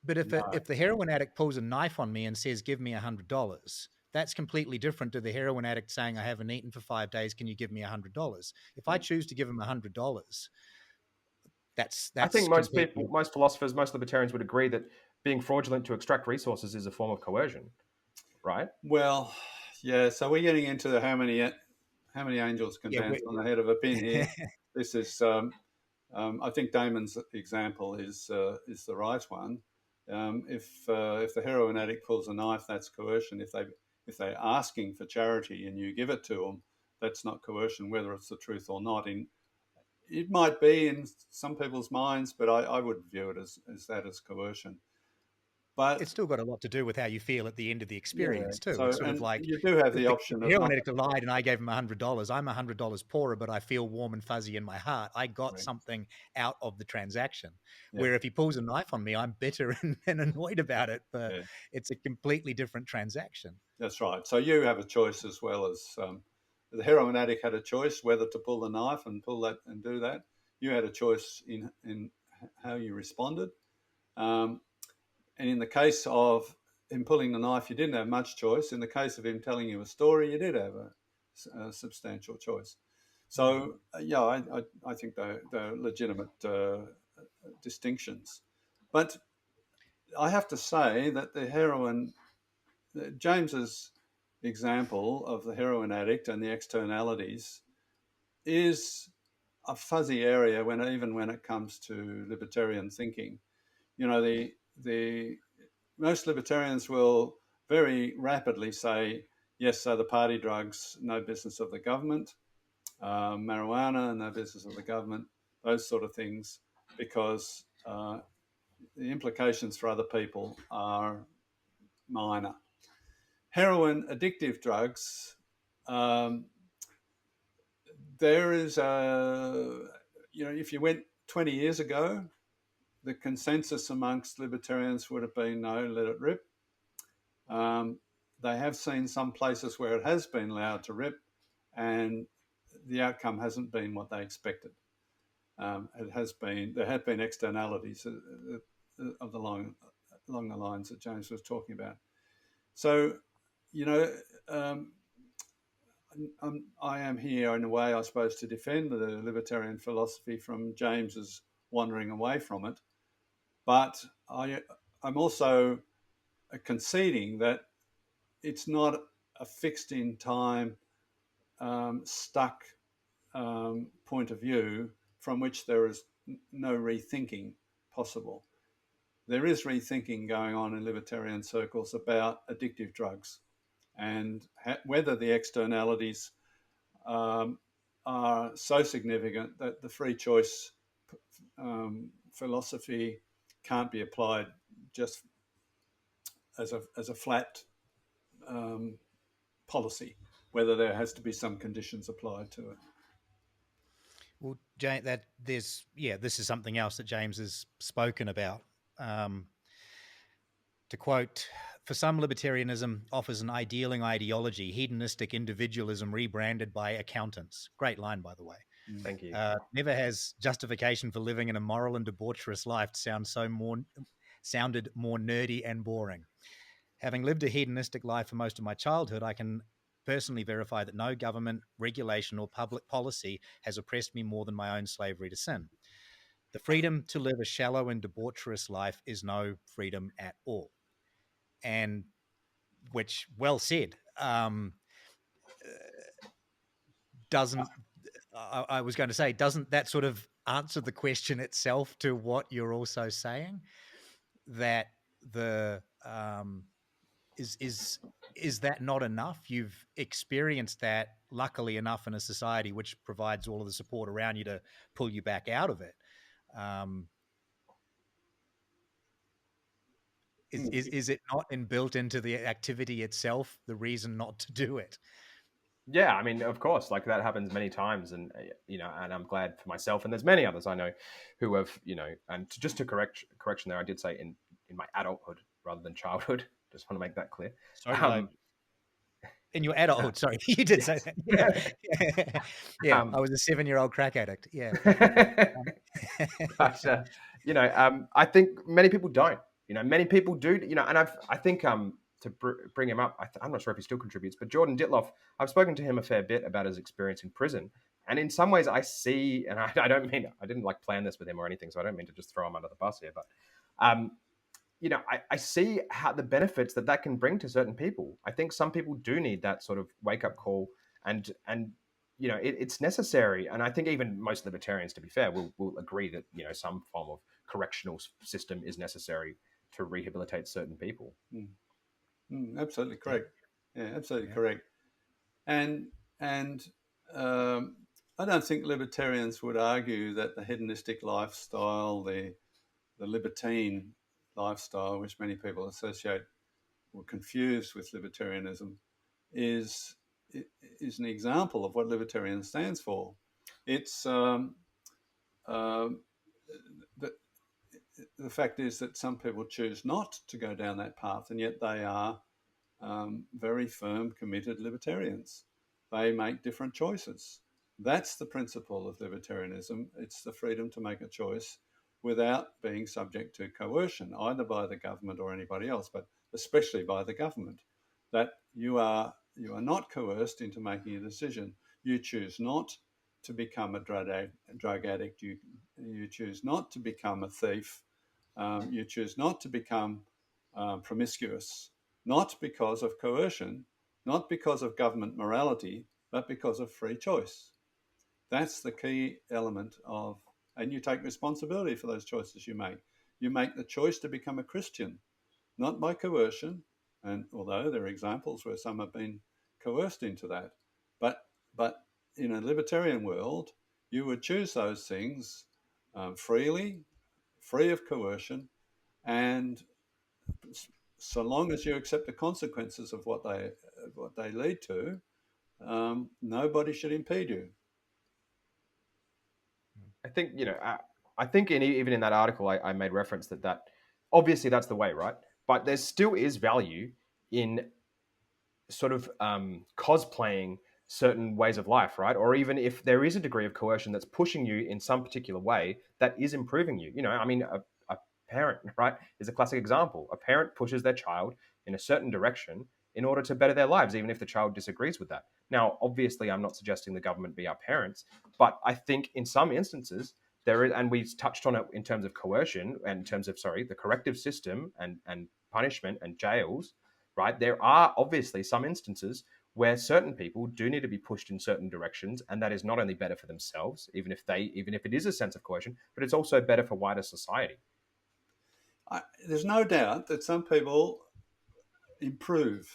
Speaker 1: But if the heroin addict pulls a knife on me and says, give me $100, that's completely different to the heroin addict saying, I haven't eaten for 5 days. Can you give me $100? If I choose to give him $100, that's
Speaker 2: I think most people, most philosophers, most libertarians would agree that being fraudulent to extract resources is a form of coercion, right?
Speaker 3: Well, yeah. So we're getting into how many angels can dance on the head of a pin here. This is, I think Damon's example is the right one. If the heroin addict pulls a knife, that's coercion. If they're asking for charity and you give it to them, that's not coercion, whether it's the truth or not. It might be in some people's minds, but I would view it as coercion. But
Speaker 1: it's still got a lot to do with how you feel at the end of the experience too.
Speaker 3: So,
Speaker 1: it's sort of like
Speaker 3: you do have the option.
Speaker 1: The heroin addict lied and I gave him $100. I'm $100 poorer, but I feel warm and fuzzy in my heart. I got something out of the transaction. Yeah. Where if he pulls a knife on me, I'm bitter and annoyed about it. But it's a completely different transaction.
Speaker 3: That's right. So you have a choice as well as the heroin addict had a choice whether to pull the knife and pull that and do that. You had a choice in how you responded. And in the case of him pulling the knife, you didn't have much choice. In the case of him telling you a story, you did have a substantial choice. So, I think they're legitimate distinctions. But I have to say that James's example of the heroin addict and the externalities is a fuzzy area even when it comes to libertarian thinking. The most libertarians will very rapidly say, yes, so the party drugs, no business of the government. marijuana, no business of the government, those sort of things, because the implications for other people are minor. Heroin, addictive drugs, there is if you went 20 years ago, the consensus amongst libertarians would have been no, let it rip. They have seen some places where it has been allowed to rip, and the outcome hasn't been what they expected. There have been externalities of along the lines that James was talking about. So, I am here in a way, I suppose, to defend the libertarian philosophy from James's wandering away from it. But I'm also conceding that it's not a fixed in time, stuck point of view from which there is no rethinking possible. There is rethinking going on in libertarian circles about addictive drugs and whether the externalities are so significant that the free choice philosophy can't be applied just as a flat policy, whether there has to be some conditions applied to it.
Speaker 1: Well, James, this is something else that James has spoken about. To quote, for some, libertarianism offers an idealing ideology, hedonistic individualism rebranded by accountants. Great line, by the way.
Speaker 2: Thank you.
Speaker 1: Never has justification for living an immoral and debaucherous life sounded more nerdy and boring. Having lived a hedonistic life for most of my childhood, I can personally verify that no government, regulation, or public policy has oppressed me more than my own slavery to sin. The freedom to live a shallow and debaucherous life is no freedom at all. And which, well said, doesn't that sort of answer the question itself to what you're also saying? That the is that not enough? You've experienced that, luckily enough, in a society which provides all of the support around you to pull you back out of it. Is it not inbuilt into the activity itself, the reason not to do it?
Speaker 2: Yeah, I mean, of course, like that happens many times, and and I'm glad for myself, and there's many others I know who have, and just to correction there, I did say in my adulthood rather than childhood. Just want to make that clear.
Speaker 1: Sorry, in your adulthood, sorry, you did say that. Yeah, I was a 7-year-old crack addict. Yeah,
Speaker 2: but I think many people don't. Many people do. And I think to bring him up, I'm not sure if he still contributes, but Jordan Ditloff, I've spoken to him a fair bit about his experience in prison, and in some ways I see, and I didn't like plan this with him or anything, so I don't mean to just throw him under the bus here, but I see how the benefits that can bring to certain people. I think some people do need that sort of wake up call, and it's necessary. And I think even most libertarians, to be fair, will agree that some form of correctional system is necessary to rehabilitate certain people.
Speaker 3: Absolutely correct. Yeah, absolutely correct. And I don't think libertarians would argue that the hedonistic lifestyle, the libertine lifestyle, which many people associate or confuse with libertarianism, is an example of what libertarian stands for. It's the fact is that some people choose not to go down that path, and yet they are very firm, committed libertarians. They make different choices. That's the principle of libertarianism. It's the freedom to make a choice without being subject to coercion, either by the government or anybody else, but especially by the government. That you are not coerced into making a decision. You choose not to become a drug addict. You choose not to become a thief. You choose not to become promiscuous, not because of coercion, not because of government morality, but because of free choice. That's the key element of, and you take responsibility for those choices you make. You make the choice to become a Christian, not by coercion, and although there are examples where some have been coerced into that, but in a libertarian world, you would choose those things freely, free of coercion, and so long as you accept the consequences of what they lead to, nobody should impede you.
Speaker 2: I think, I think even in that article, I made reference that obviously that's the way, right? But there still is value in sort of cosplaying certain ways of life, right? Or even if there is a degree of coercion that's pushing you in some particular way that is improving you. I mean, a parent, right, is a classic example. A parent pushes their child in a certain direction in order to better their lives, even if the child disagrees with that. Now, obviously, I'm not suggesting the government be our parents, but I think in some instances, there is, and we touched on it in terms of coercion and in terms of, the corrective system and punishment and jails, right? There are obviously some instances where certain people do need to be pushed in certain directions, and that is not only better for themselves, even if it is a sense of coercion, but it's also better for wider society.
Speaker 3: There's no doubt that some people improve,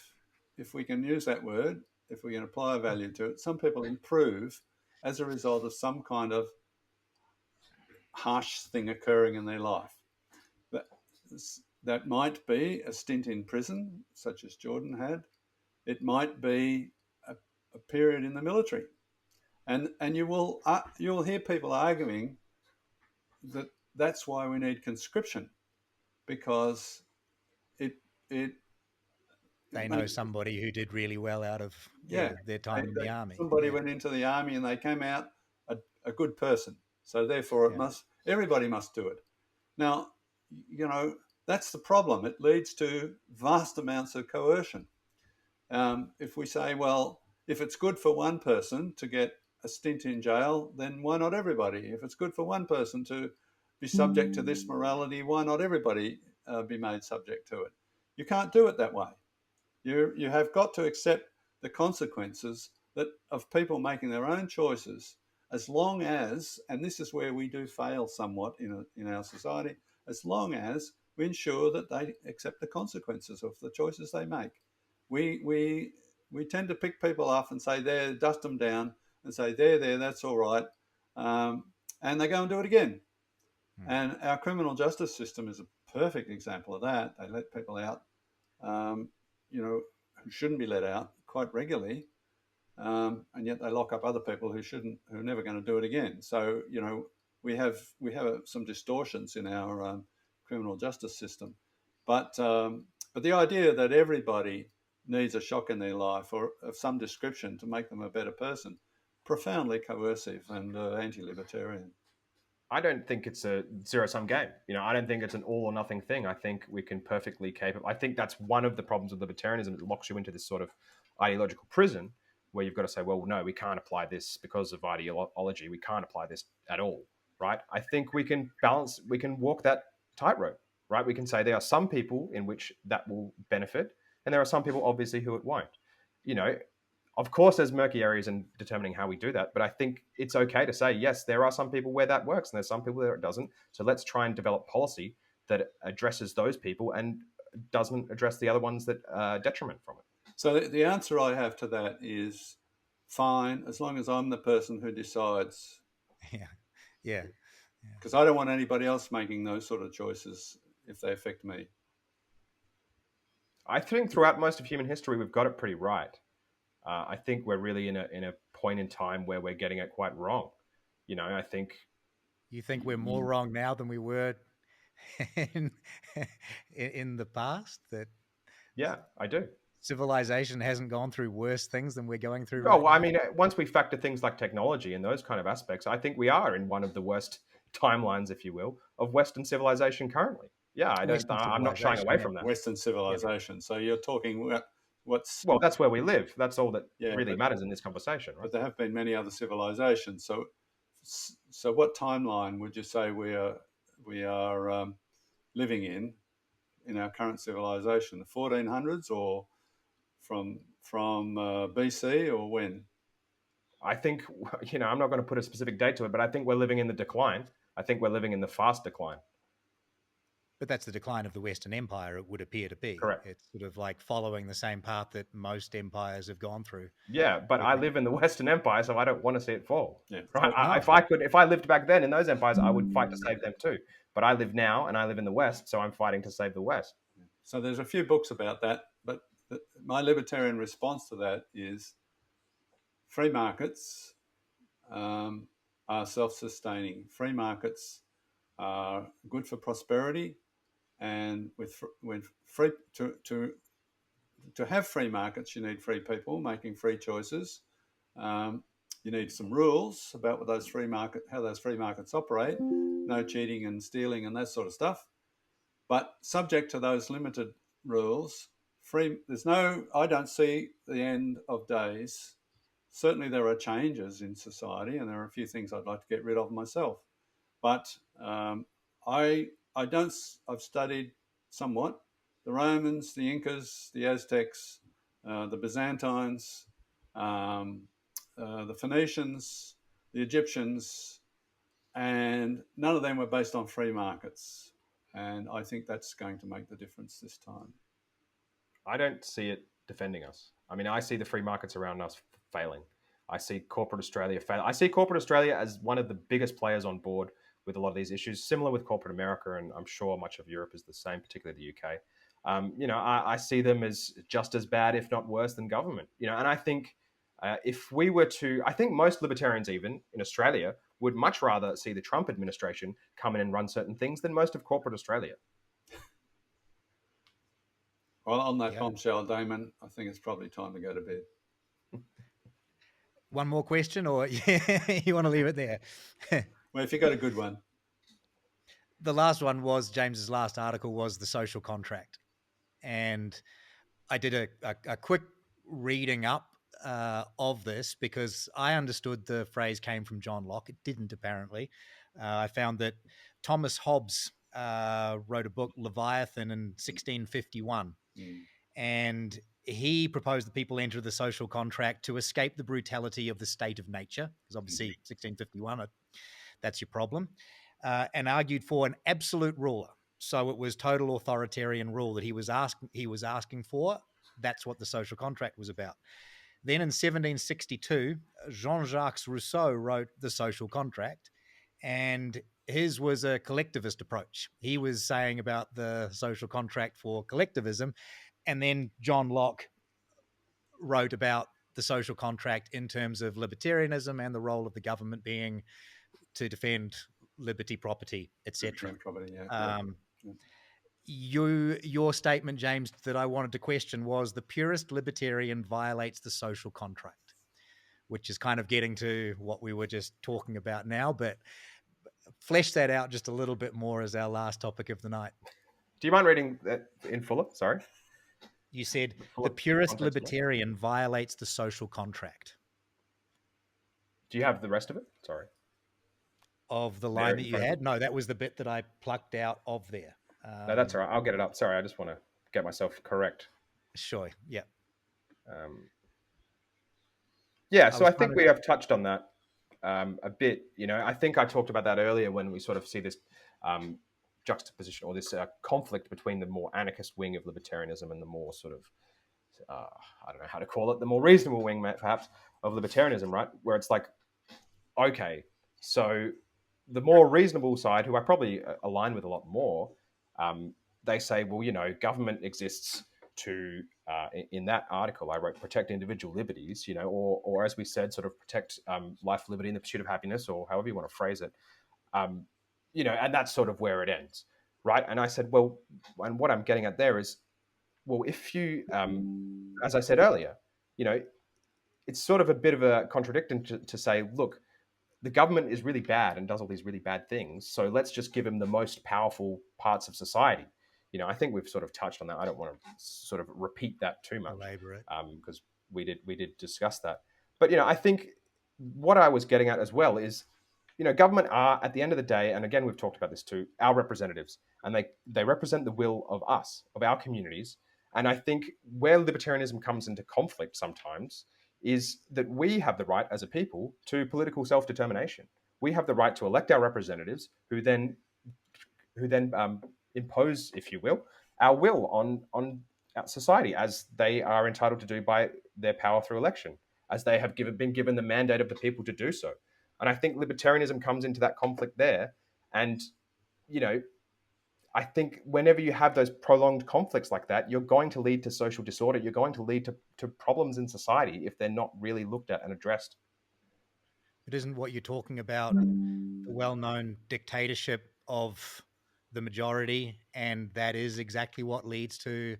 Speaker 3: if we can use that word, if we can apply a value to it. Some people improve as a result of some kind of harsh thing occurring in their life. That might be a stint in prison, such as Jordan had. It might be a period in the military, and you'll hear people arguing that that's why we need conscription, because
Speaker 1: they know somebody who did really well out of their time in the army.
Speaker 3: Somebody went into the army and they came out a good person, so therefore everybody must do it. Now, that's the problem. It leads to vast amounts of coercion. If we say, well, if it's good for one person to get a stint in jail, then why not everybody? If it's good for one person to be subject to this morality, why not everybody be made subject to it? You can't do it that way. You have got to accept the consequences of people making their own choices, as long as, and this is where we do fail somewhat in our society, as long as we ensure that they accept the consequences of the choices they make. We tend to pick people off and say, there, dust them down, and say, there, that's all right, and they go and do it again. And our criminal justice system is a perfect example of that. They let people out, who shouldn't be let out quite regularly, and yet they lock up other people who are never going to do it again. So we have some distortions in our criminal justice system, but the idea that everybody needs a shock in their life or of some description to make them a better person, profoundly coercive and anti-libertarian.
Speaker 2: I don't think it's a zero-sum game. I don't think it's an all or nothing thing. I think we can perfectly capable. I think that's one of the problems with libertarianism. It locks you into this sort of ideological prison where you've got to say, well, no, we can't apply this because of ideology. We can't apply this at all, right? I think we can walk that tightrope, right? We can say there are some people in which that will benefit, and there are some people, obviously, who it won't. Of course, there's murky areas in determining how we do that, but I think it's okay to say, yes, there are some people where that works and there's some people where it doesn't. So let's try and develop policy that addresses those people and doesn't address the other ones that detriment from it.
Speaker 3: So the answer I have to that is fine, as long as I'm the person who decides.
Speaker 1: Yeah.
Speaker 3: Because I don't want anybody else making those sort of choices if they affect me.
Speaker 2: I think throughout most of human history, we've got it pretty right. I think we're really in a point in time where we're getting it quite wrong. I think.
Speaker 1: You think we're more wrong now than we were in the past? That.
Speaker 2: Yeah, I do.
Speaker 1: Civilization hasn't gone through worse things than we're going through.
Speaker 2: Right now. I mean, once we factor things like technology and those kind of aspects, I think we are in one of the worst timelines, if you will, of Western civilization currently. Yeah, I'm not shying away from that.
Speaker 3: Western civilization. Yeah. So you're talking
Speaker 2: well, that's where we live. That's all that really matters in this conversation, right?
Speaker 3: But there have been many other civilizations. So what timeline would you say we are living in our current civilization? The 1400s or from BC, or when?
Speaker 2: I think, I'm not going to put a specific date to it, but I think we're living in the decline. I think we're living in the fast decline.
Speaker 1: But that's the decline of the Western Empire, it would appear to be.
Speaker 2: Correct.
Speaker 1: It's sort of like following the same path that most empires have gone through.
Speaker 2: Yeah, but I live in the Western Empire, so I don't want to see it fall.
Speaker 3: Yeah.
Speaker 2: Right? If I lived back then in those empires, I would fight to save them too. But I live now, and I live in the West, so I'm fighting to save the West.
Speaker 3: So there's a few books about that, but my libertarian response to that is free markets are self-sustaining. Free markets are good for prosperity, and with free to have free markets, you need free people making free choices. You need some rules about what how those free markets operate. No cheating and stealing and that sort of stuff. But subject to those limited rules, I don't see the end of days. Certainly there are changes in society, and there are a few things I'd like to get rid of myself. But I've studied somewhat the Romans, the Incas, the Aztecs, the Byzantines, the Phoenicians, the Egyptians, and none of them were based on free markets. And I think that's going to make the difference this time.
Speaker 2: I don't see it defending us. I mean, I see the free markets around us failing. I see corporate Australia fail. I see corporate Australia as one of the biggest players on board with a lot of these issues, similar with corporate America, and I'm sure much of Europe is the same, particularly the UK. I see them as just as bad, if not worse, than government. And I think if we were to, I think most libertarians, even in Australia, would much rather see the Trump administration come in and run certain things than most of corporate Australia.
Speaker 3: Well, on that bombshell, Damon, I think it's probably time to go to bed.
Speaker 1: One more question, or you want to leave it there?
Speaker 3: Well, if you got a good one.
Speaker 1: The last one was James's last article was the social contract. And I did a quick reading up of this because I understood the phrase came from John Locke. It didn't, apparently. I found that Thomas Hobbes wrote a book, Leviathan, in 1651. And he proposed that people enter the social contract to escape the brutality of the state of nature, because obviously 1651, that's your problem, and argued for an absolute ruler. So it was total authoritarian rule that he was asking for. That's what the social contract was about. Then in 1762, Jean-Jacques Rousseau wrote The Social Contract, and his was a collectivist approach. He was saying about the social contract for collectivism, and then John Locke wrote about the social contract in terms of libertarianism and the role of the government being to defend liberty, property, etc. Your statement, James, that I wanted to question was the purist libertarian violates the social contract, which is kind of getting to what we were just talking about now, but flesh that out just a little bit more as our last topic of the night.
Speaker 2: Do you mind reading that in fuller? Sorry.
Speaker 1: You said the purist libertarian violates the social contract.
Speaker 2: Do you have the rest of it? Sorry.
Speaker 1: Of the line that you had? No, that was the bit that I plucked out of there.
Speaker 2: No, that's all right. I'll get it up. Sorry, I just want to get myself correct.
Speaker 1: Sure, yeah.
Speaker 2: So I think we have touched on that a bit. I think I talked about that earlier when we sort of see this juxtaposition or this conflict between the more anarchist wing of libertarianism and the more sort of, I don't know how to call it, the more reasonable wing, perhaps, of libertarianism, right? Where it's like, okay, so the more reasonable side, who I probably align with a lot more, they say, well, government exists to, in that article I wrote, protect individual liberties, or as we said, sort of protect life, liberty, and the pursuit of happiness, or however you want to phrase it, and that's sort of where it ends, right? And I said, well, and what I'm getting at there is, well, if you, as I said earlier, it's sort of a bit of a contradiction to say, look, the government is really bad and does all these really bad things, so let's just give them the most powerful parts of society. I think we've sort of touched on that. I don't want to sort of repeat that too much, because we did discuss that. But I think what I was getting at as well is, government are, at the end of the day, and again we've talked about this too, our representatives, and they represent the will of us, of our communities. And I think where libertarianism comes into conflict sometimes is that we have the right as a people to political self-determination. We have the right to elect our representatives who then impose, if you will, our will on our society, as they are entitled to do by their power through election, as they have been given the mandate of the people to do so. And I think libertarianism comes into that conflict there. And, you know, I think whenever you have those prolonged conflicts like that, you're going to lead to social disorder. You're going to lead to problems in society if they're not really looked at and addressed.
Speaker 1: It isn't what you're talking about, the well-known dictatorship of the majority, and that is exactly what leads to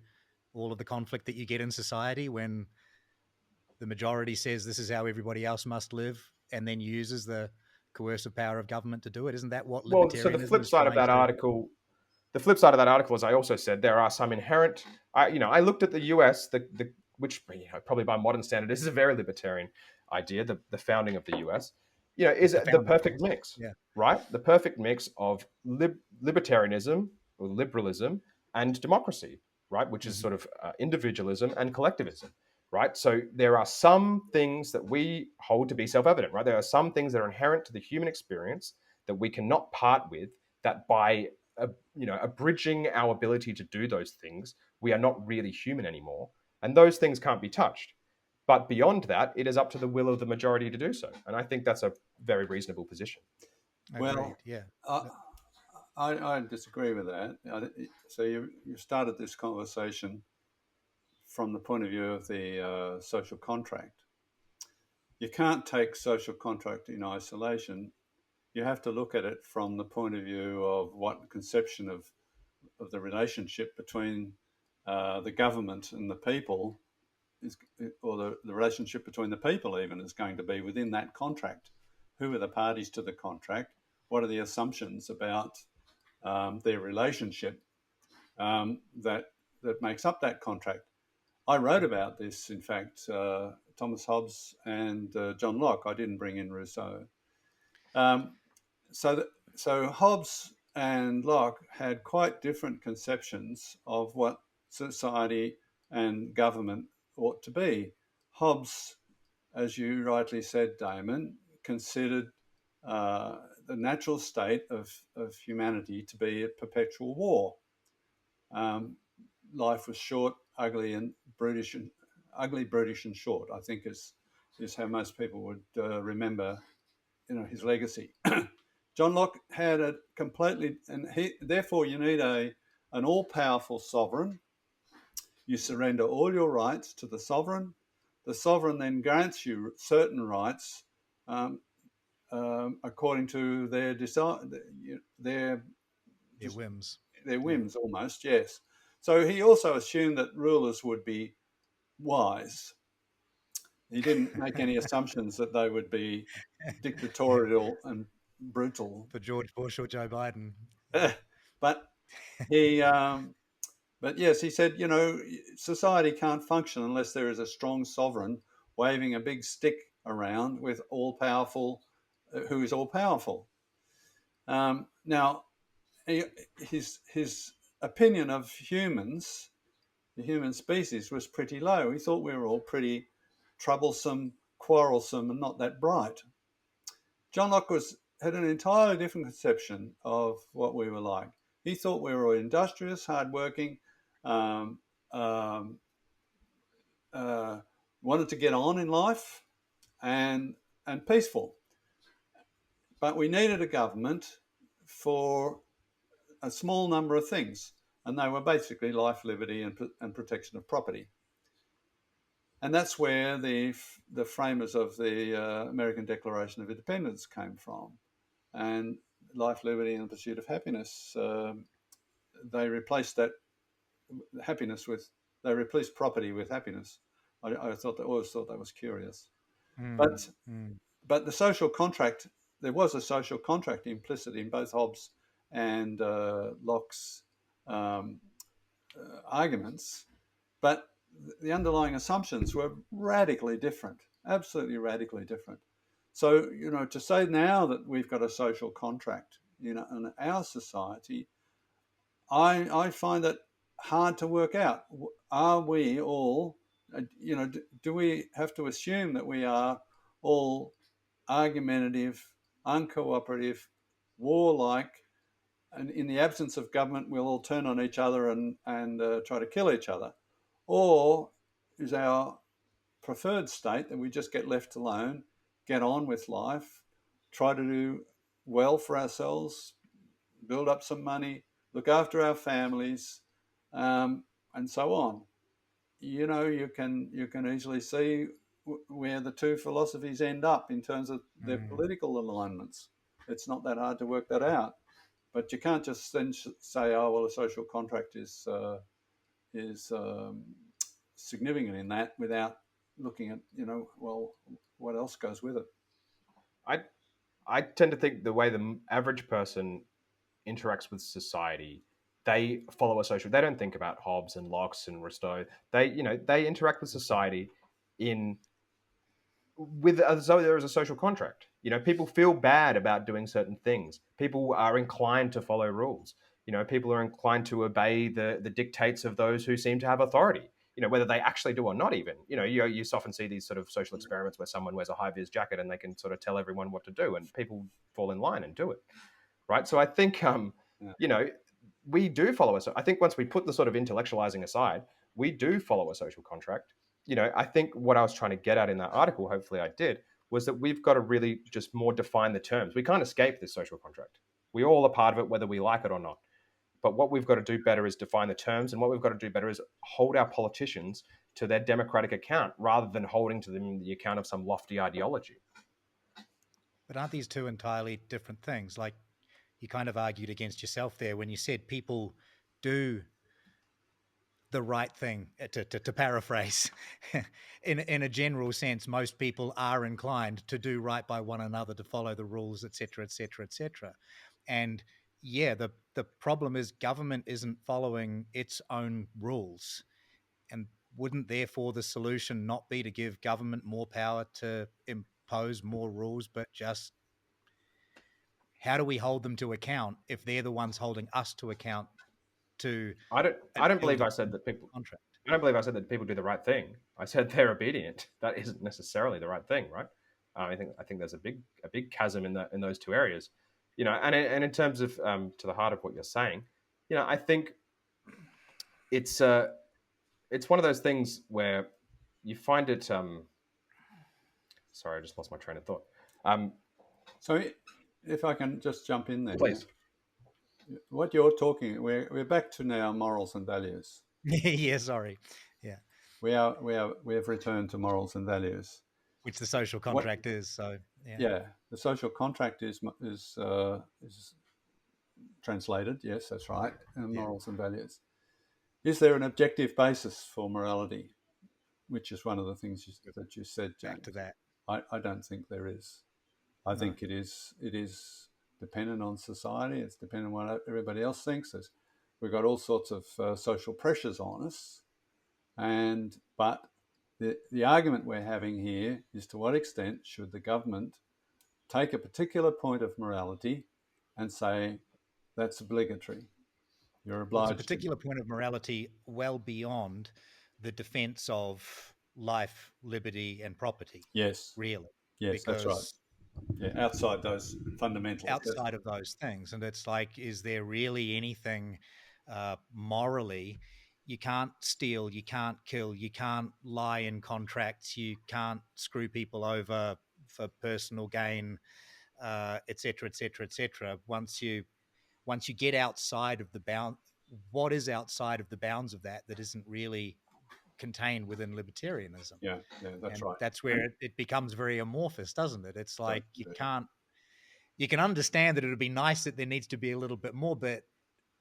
Speaker 1: all of the conflict that you get in society when the majority says this is how everybody else must live and then uses the coercive power of government to do it. Isn't that what
Speaker 2: Well, so
Speaker 1: libertarianism is trying to...
Speaker 2: the flip side of that article, as I also said, there are some inherent. I looked at the US, which probably by modern standard is a very libertarian idea. The founding of the US, is
Speaker 1: the
Speaker 2: the
Speaker 1: founding
Speaker 2: perfect
Speaker 1: fathers.
Speaker 2: mix,
Speaker 1: Yeah.
Speaker 2: right? The perfect mix of libertarianism or liberalism and democracy, right? Which is sort of individualism and collectivism, right? So there are some things that we hold to be self-evident, right? There are some things that are inherent to the human experience that we cannot part with. That by abridging our ability to do those things, we are not really human anymore, and those things can't be touched. But beyond that, it is up to the will of the majority to do so, and I think that's a very reasonable position.
Speaker 3: Well,
Speaker 1: yeah.
Speaker 3: I disagree with that. So you started this conversation from the point of view of the social contract. You can't take social contract in isolation. You have to look at it from the point of view of what conception of the relationship between the government and the people is, or the relationship between the people even is going to be within that contract. Who are the parties to the contract? What are the assumptions about their relationship that makes up that contract? I wrote about this, in fact, Thomas Hobbes and John Locke. I didn't bring in Rousseau. So Hobbes and Locke had quite different conceptions of what society and government ought to be. Hobbes, as you rightly said, Damon, considered the natural state of humanity to be a perpetual war. Life was short, ugly, and brutish, brutish, and short. I think is how most people would remember, his legacy. John Locke had a completely, and therefore you need an all-powerful sovereign. You surrender all your rights to the sovereign. The sovereign then grants you certain rights according to their desire, their
Speaker 1: whims.
Speaker 3: Their whims, almost, yes. So he also assumed that rulers would be wise. He didn't make any assumptions that they would be dictatorial and brutal.
Speaker 1: For George Bush or Joe Biden.
Speaker 3: But but yes, he said, society can't function unless there is a strong sovereign waving a big stick around with who is all powerful. Now, his opinion of humans, the human species, was pretty low. He thought we were all pretty troublesome, quarrelsome, and not that bright. John Locke had an entirely different conception of what we were like. He thought we were industrious, hardworking, wanted to get on in life, and peaceful. But we needed a government for a small number of things, and they were basically life, liberty, and protection of property. And that's where the framers of the American Declaration of Independence came from. And life, liberty, and the pursuit of happiness, they replaced property with happiness. I always thought that was curious. But the social contract, there was a social contract implicit in both Hobbes and Locke's arguments, but the underlying assumptions were radically different, absolutely radically different. So, to say now that we've got a social contract, in our society, I find that hard to work out. Are we all, do we have to assume that we are all argumentative, uncooperative, warlike, and in the absence of government, we'll all turn on each other and try to kill each other? Or is our preferred state that we just get left alone, get on with life, try to do well for ourselves, build up some money, look after our families, and so on? You can easily see where the two philosophies end up in terms of their political alignments. It's not that hard to work that out, but you can't just then say, "Oh, well, a social contract is significant in that," without looking at, well, what else goes with it.
Speaker 2: I tend to think the way the average person interacts with society, they follow a social. They don't think about Hobbes and Locke and Rousseau. They interact with society in with as though there is a social contract. People feel bad about doing certain things. People are inclined to follow rules. People are inclined to obey the dictates of those who seem to have authority. Whether they actually do or not even. You often see these sort of social experiments where someone wears a high-vis jacket and they can sort of tell everyone what to do, and people fall in line and do it. Right. So I think, we do follow I think once we put the sort of intellectualizing aside, we do follow a social contract. I think what I was trying to get at in that article, hopefully I did, was that we've got to really just more define the terms. We can't escape this social contract. We all are part of it, whether we like it or not. But what we've got to do better is define the terms, and what we've got to do better is hold our politicians to their democratic account rather than holding to them the account of some lofty ideology.
Speaker 1: But aren't these two entirely different things? Like, you kind of argued against yourself there when you said people do the right thing, to paraphrase. in a general sense, most people are inclined to do right by one another, to follow the rules, etc., etc., etc. And yeah, the problem is government isn't following its own rules. And wouldn't therefore the solution not be to give government more power to impose more rules, but just how do we hold them to account if they're the ones holding us to account to
Speaker 2: I don't believe I said that people
Speaker 1: contract?
Speaker 2: I don't believe I said that people do the right thing. I said they're obedient. That isn't necessarily the right thing, right? I think there's a big chasm in those two areas, And in terms of to the heart of what you're saying, I think it's one of those things where you find it. Sorry, I just lost my train of thought.
Speaker 3: So, if I can just jump in there,
Speaker 2: Please.
Speaker 3: What you're talking, we're back to now morals and values.
Speaker 1: Yeah, sorry. Yeah.
Speaker 3: We have returned to morals and values,
Speaker 1: which the social contract is. So
Speaker 3: yeah, the social contract is translated. Yes, that's right. Morals and values. Is there an objective basis for morality, which is one of the things that you said, James?
Speaker 1: Back to that.
Speaker 3: I don't think there is. I think it is dependent on society. It's dependent on what everybody else thinks. We've got all sorts of social pressures on us, but the argument we're having here is, to what extent should the government take a particular point of morality and say that's obligatory? You're obliged.
Speaker 1: It's a particular point of morality well beyond the defence of life, liberty, and property.
Speaker 3: Yes.
Speaker 1: Really.
Speaker 3: Yes, that's right. Yeah, outside those fundamentals.
Speaker 1: Outside of those things. And it's like, is there really anything morally? You can't steal, you can't kill, you can't lie in contracts, you can't screw people over for personal gain, et cetera, et cetera, et cetera. Once you get outside of the bound, what is outside of the bounds of that isn't really contained within libertarianism?
Speaker 3: Yeah, that's right.
Speaker 1: That's where it becomes very amorphous, doesn't it? It's like you can understand that it would be nice that there needs to be a little bit more, but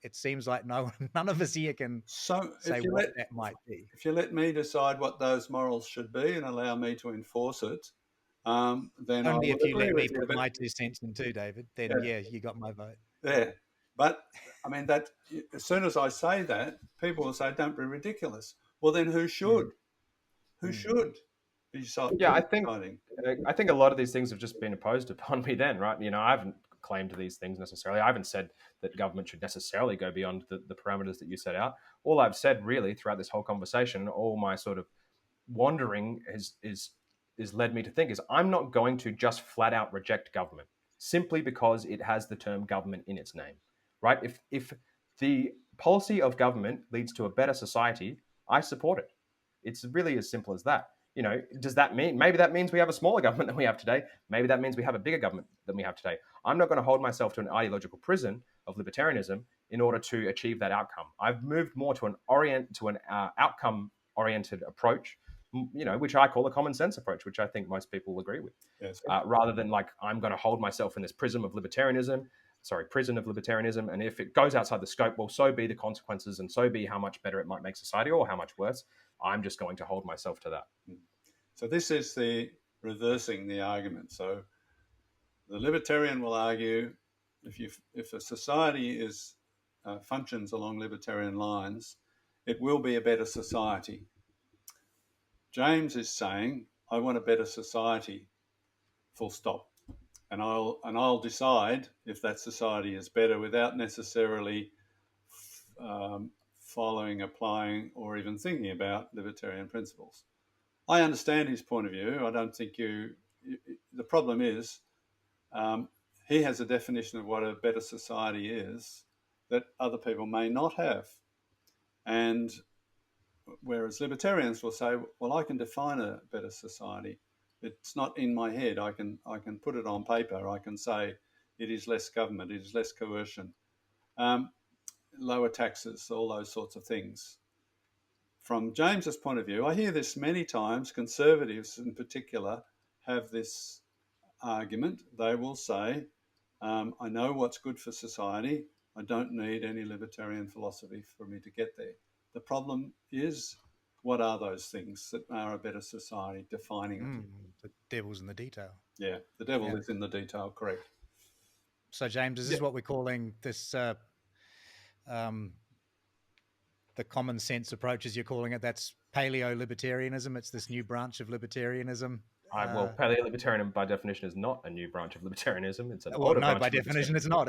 Speaker 1: it seems like none of us here can say what that might be.
Speaker 3: If you let me decide what those morals should be and allow me to enforce it, then
Speaker 1: only if you let me put my 2 cents in too, David. Then you got my vote.
Speaker 3: Yeah, but I mean that as soon as I say that, people will say, "Don't be ridiculous." Well, then who should? Who should be deciding?
Speaker 2: Yeah, I think a lot of these things have just been imposed upon me. Then, right? I haven't claimed these things necessarily. I haven't said that government should necessarily go beyond the parameters that you set out. All I've said really throughout this whole conversation, all my sort of wandering is led me to think is I'm not going to just flat out reject government simply because it has the term government in its name, right? If the policy of government leads to a better society, I support it. It's really as simple as that. Does that mean, maybe that means we have a smaller government than we have today? Maybe that means we have a bigger government than we have today. I'm not going to hold myself to an ideological prison of libertarianism in order to achieve that outcome. I've moved more to an outcome-oriented approach, which I call a common sense approach, which I think most people will agree with.
Speaker 3: Yes.
Speaker 2: Rather than like, I'm going to hold myself in this prison of libertarianism, and if it goes outside the scope, well, so be the consequences, and so be how much better it might make society or how much worse. I'm just going to hold myself to that.
Speaker 3: So this is the reversing the argument. So the libertarian will argue if a society functions along libertarian lines, it will be a better society. James is saying, I want a better society, full stop. And I'll decide if that society is better without necessarily following, applying, or even thinking about libertarian principles. I understand his point of view. I don't think the problem is he has a definition of what a better society is that other people may not have. And whereas libertarians will say, well, I can define a better society. It's not in my head. I can put it on paper. I can say it is less government, it is less coercion, lower taxes, all those sorts of things. From James's point of view, I hear this many times. Conservatives in particular have this argument. They will say, I know what's good for society. I don't need any libertarian philosophy for me to get there. The problem is, what are those things that are a better society? Defining it.
Speaker 1: The devil's in the detail.
Speaker 3: Yeah, the devil is in the detail, correct.
Speaker 1: So, James, is this what we're calling this, the common sense approach, as you're calling it? That's paleo-libertarianism. It's this new branch of libertarianism.
Speaker 2: Well, paleo-libertarian by definition is not a new branch of libertarianism. It's an older branch.
Speaker 1: By definition, it's not.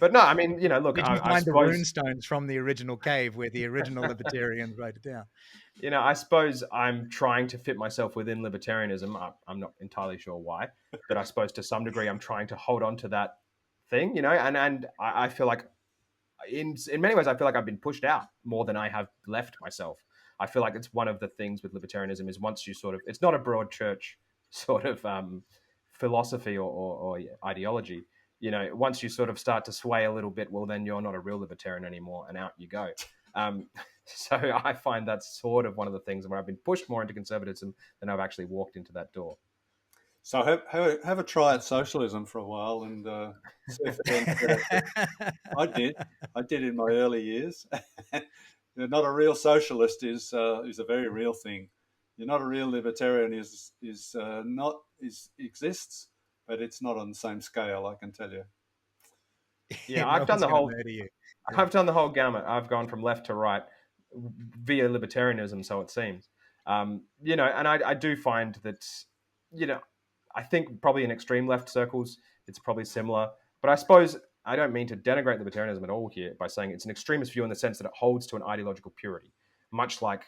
Speaker 2: But no, I mean, look,
Speaker 1: did you find the runestones from the original cave where the original libertarians wrote it down?
Speaker 2: I suppose I'm trying to fit myself within libertarianism. I'm not entirely sure why, but I suppose to some degree I'm trying to hold on to that thing, and I feel like in many ways I feel like I've been pushed out more than I have left myself. I feel like it's one of the things with libertarianism is once you it's not a broad church sort of philosophy or ideology. Once you sort of start to sway a little bit, well, then you're not a real libertarian anymore, and out you go. So I find that's sort of one of the things where I've been pushed more into conservatism than I've actually walked into that door.
Speaker 3: So have a try at socialism for a while and see if it I did in my early years. Not a real socialist is a very real thing. You're not a real libertarian exists, but it's not on the same scale, I can tell you.
Speaker 2: Yeah, I've done the whole gamut. I've gone from left to right via libertarianism, so it seems. And I do find that, I think probably in extreme left circles, it's probably similar. But I suppose I don't mean to denigrate libertarianism at all here by saying it's an extremist view in the sense that it holds to an ideological purity, much like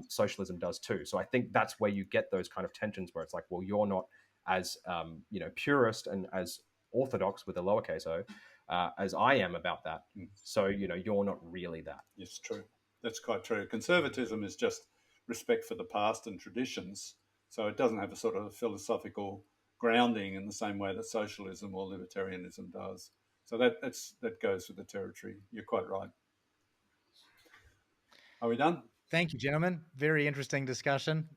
Speaker 2: socialism does too. So I think that's where you get those kind of tensions where it's like, well, you're not as purist and as orthodox with a lowercase o as I am about that. So you're not really that.
Speaker 3: It's true. That's quite true. Conservatism is just respect for the past and traditions. So it doesn't have a sort of philosophical grounding in the same way that socialism or libertarianism does. So that goes with the territory. You're quite right. Are we done?
Speaker 1: Thank you, gentlemen. Very interesting discussion.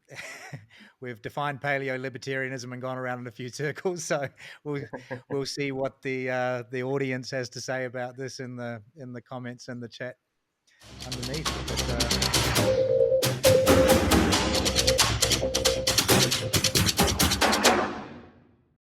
Speaker 1: We've defined paleo-libertarianism and gone around in a few circles. So we'll see what the audience has to say about this in the comments and the chat underneath. But,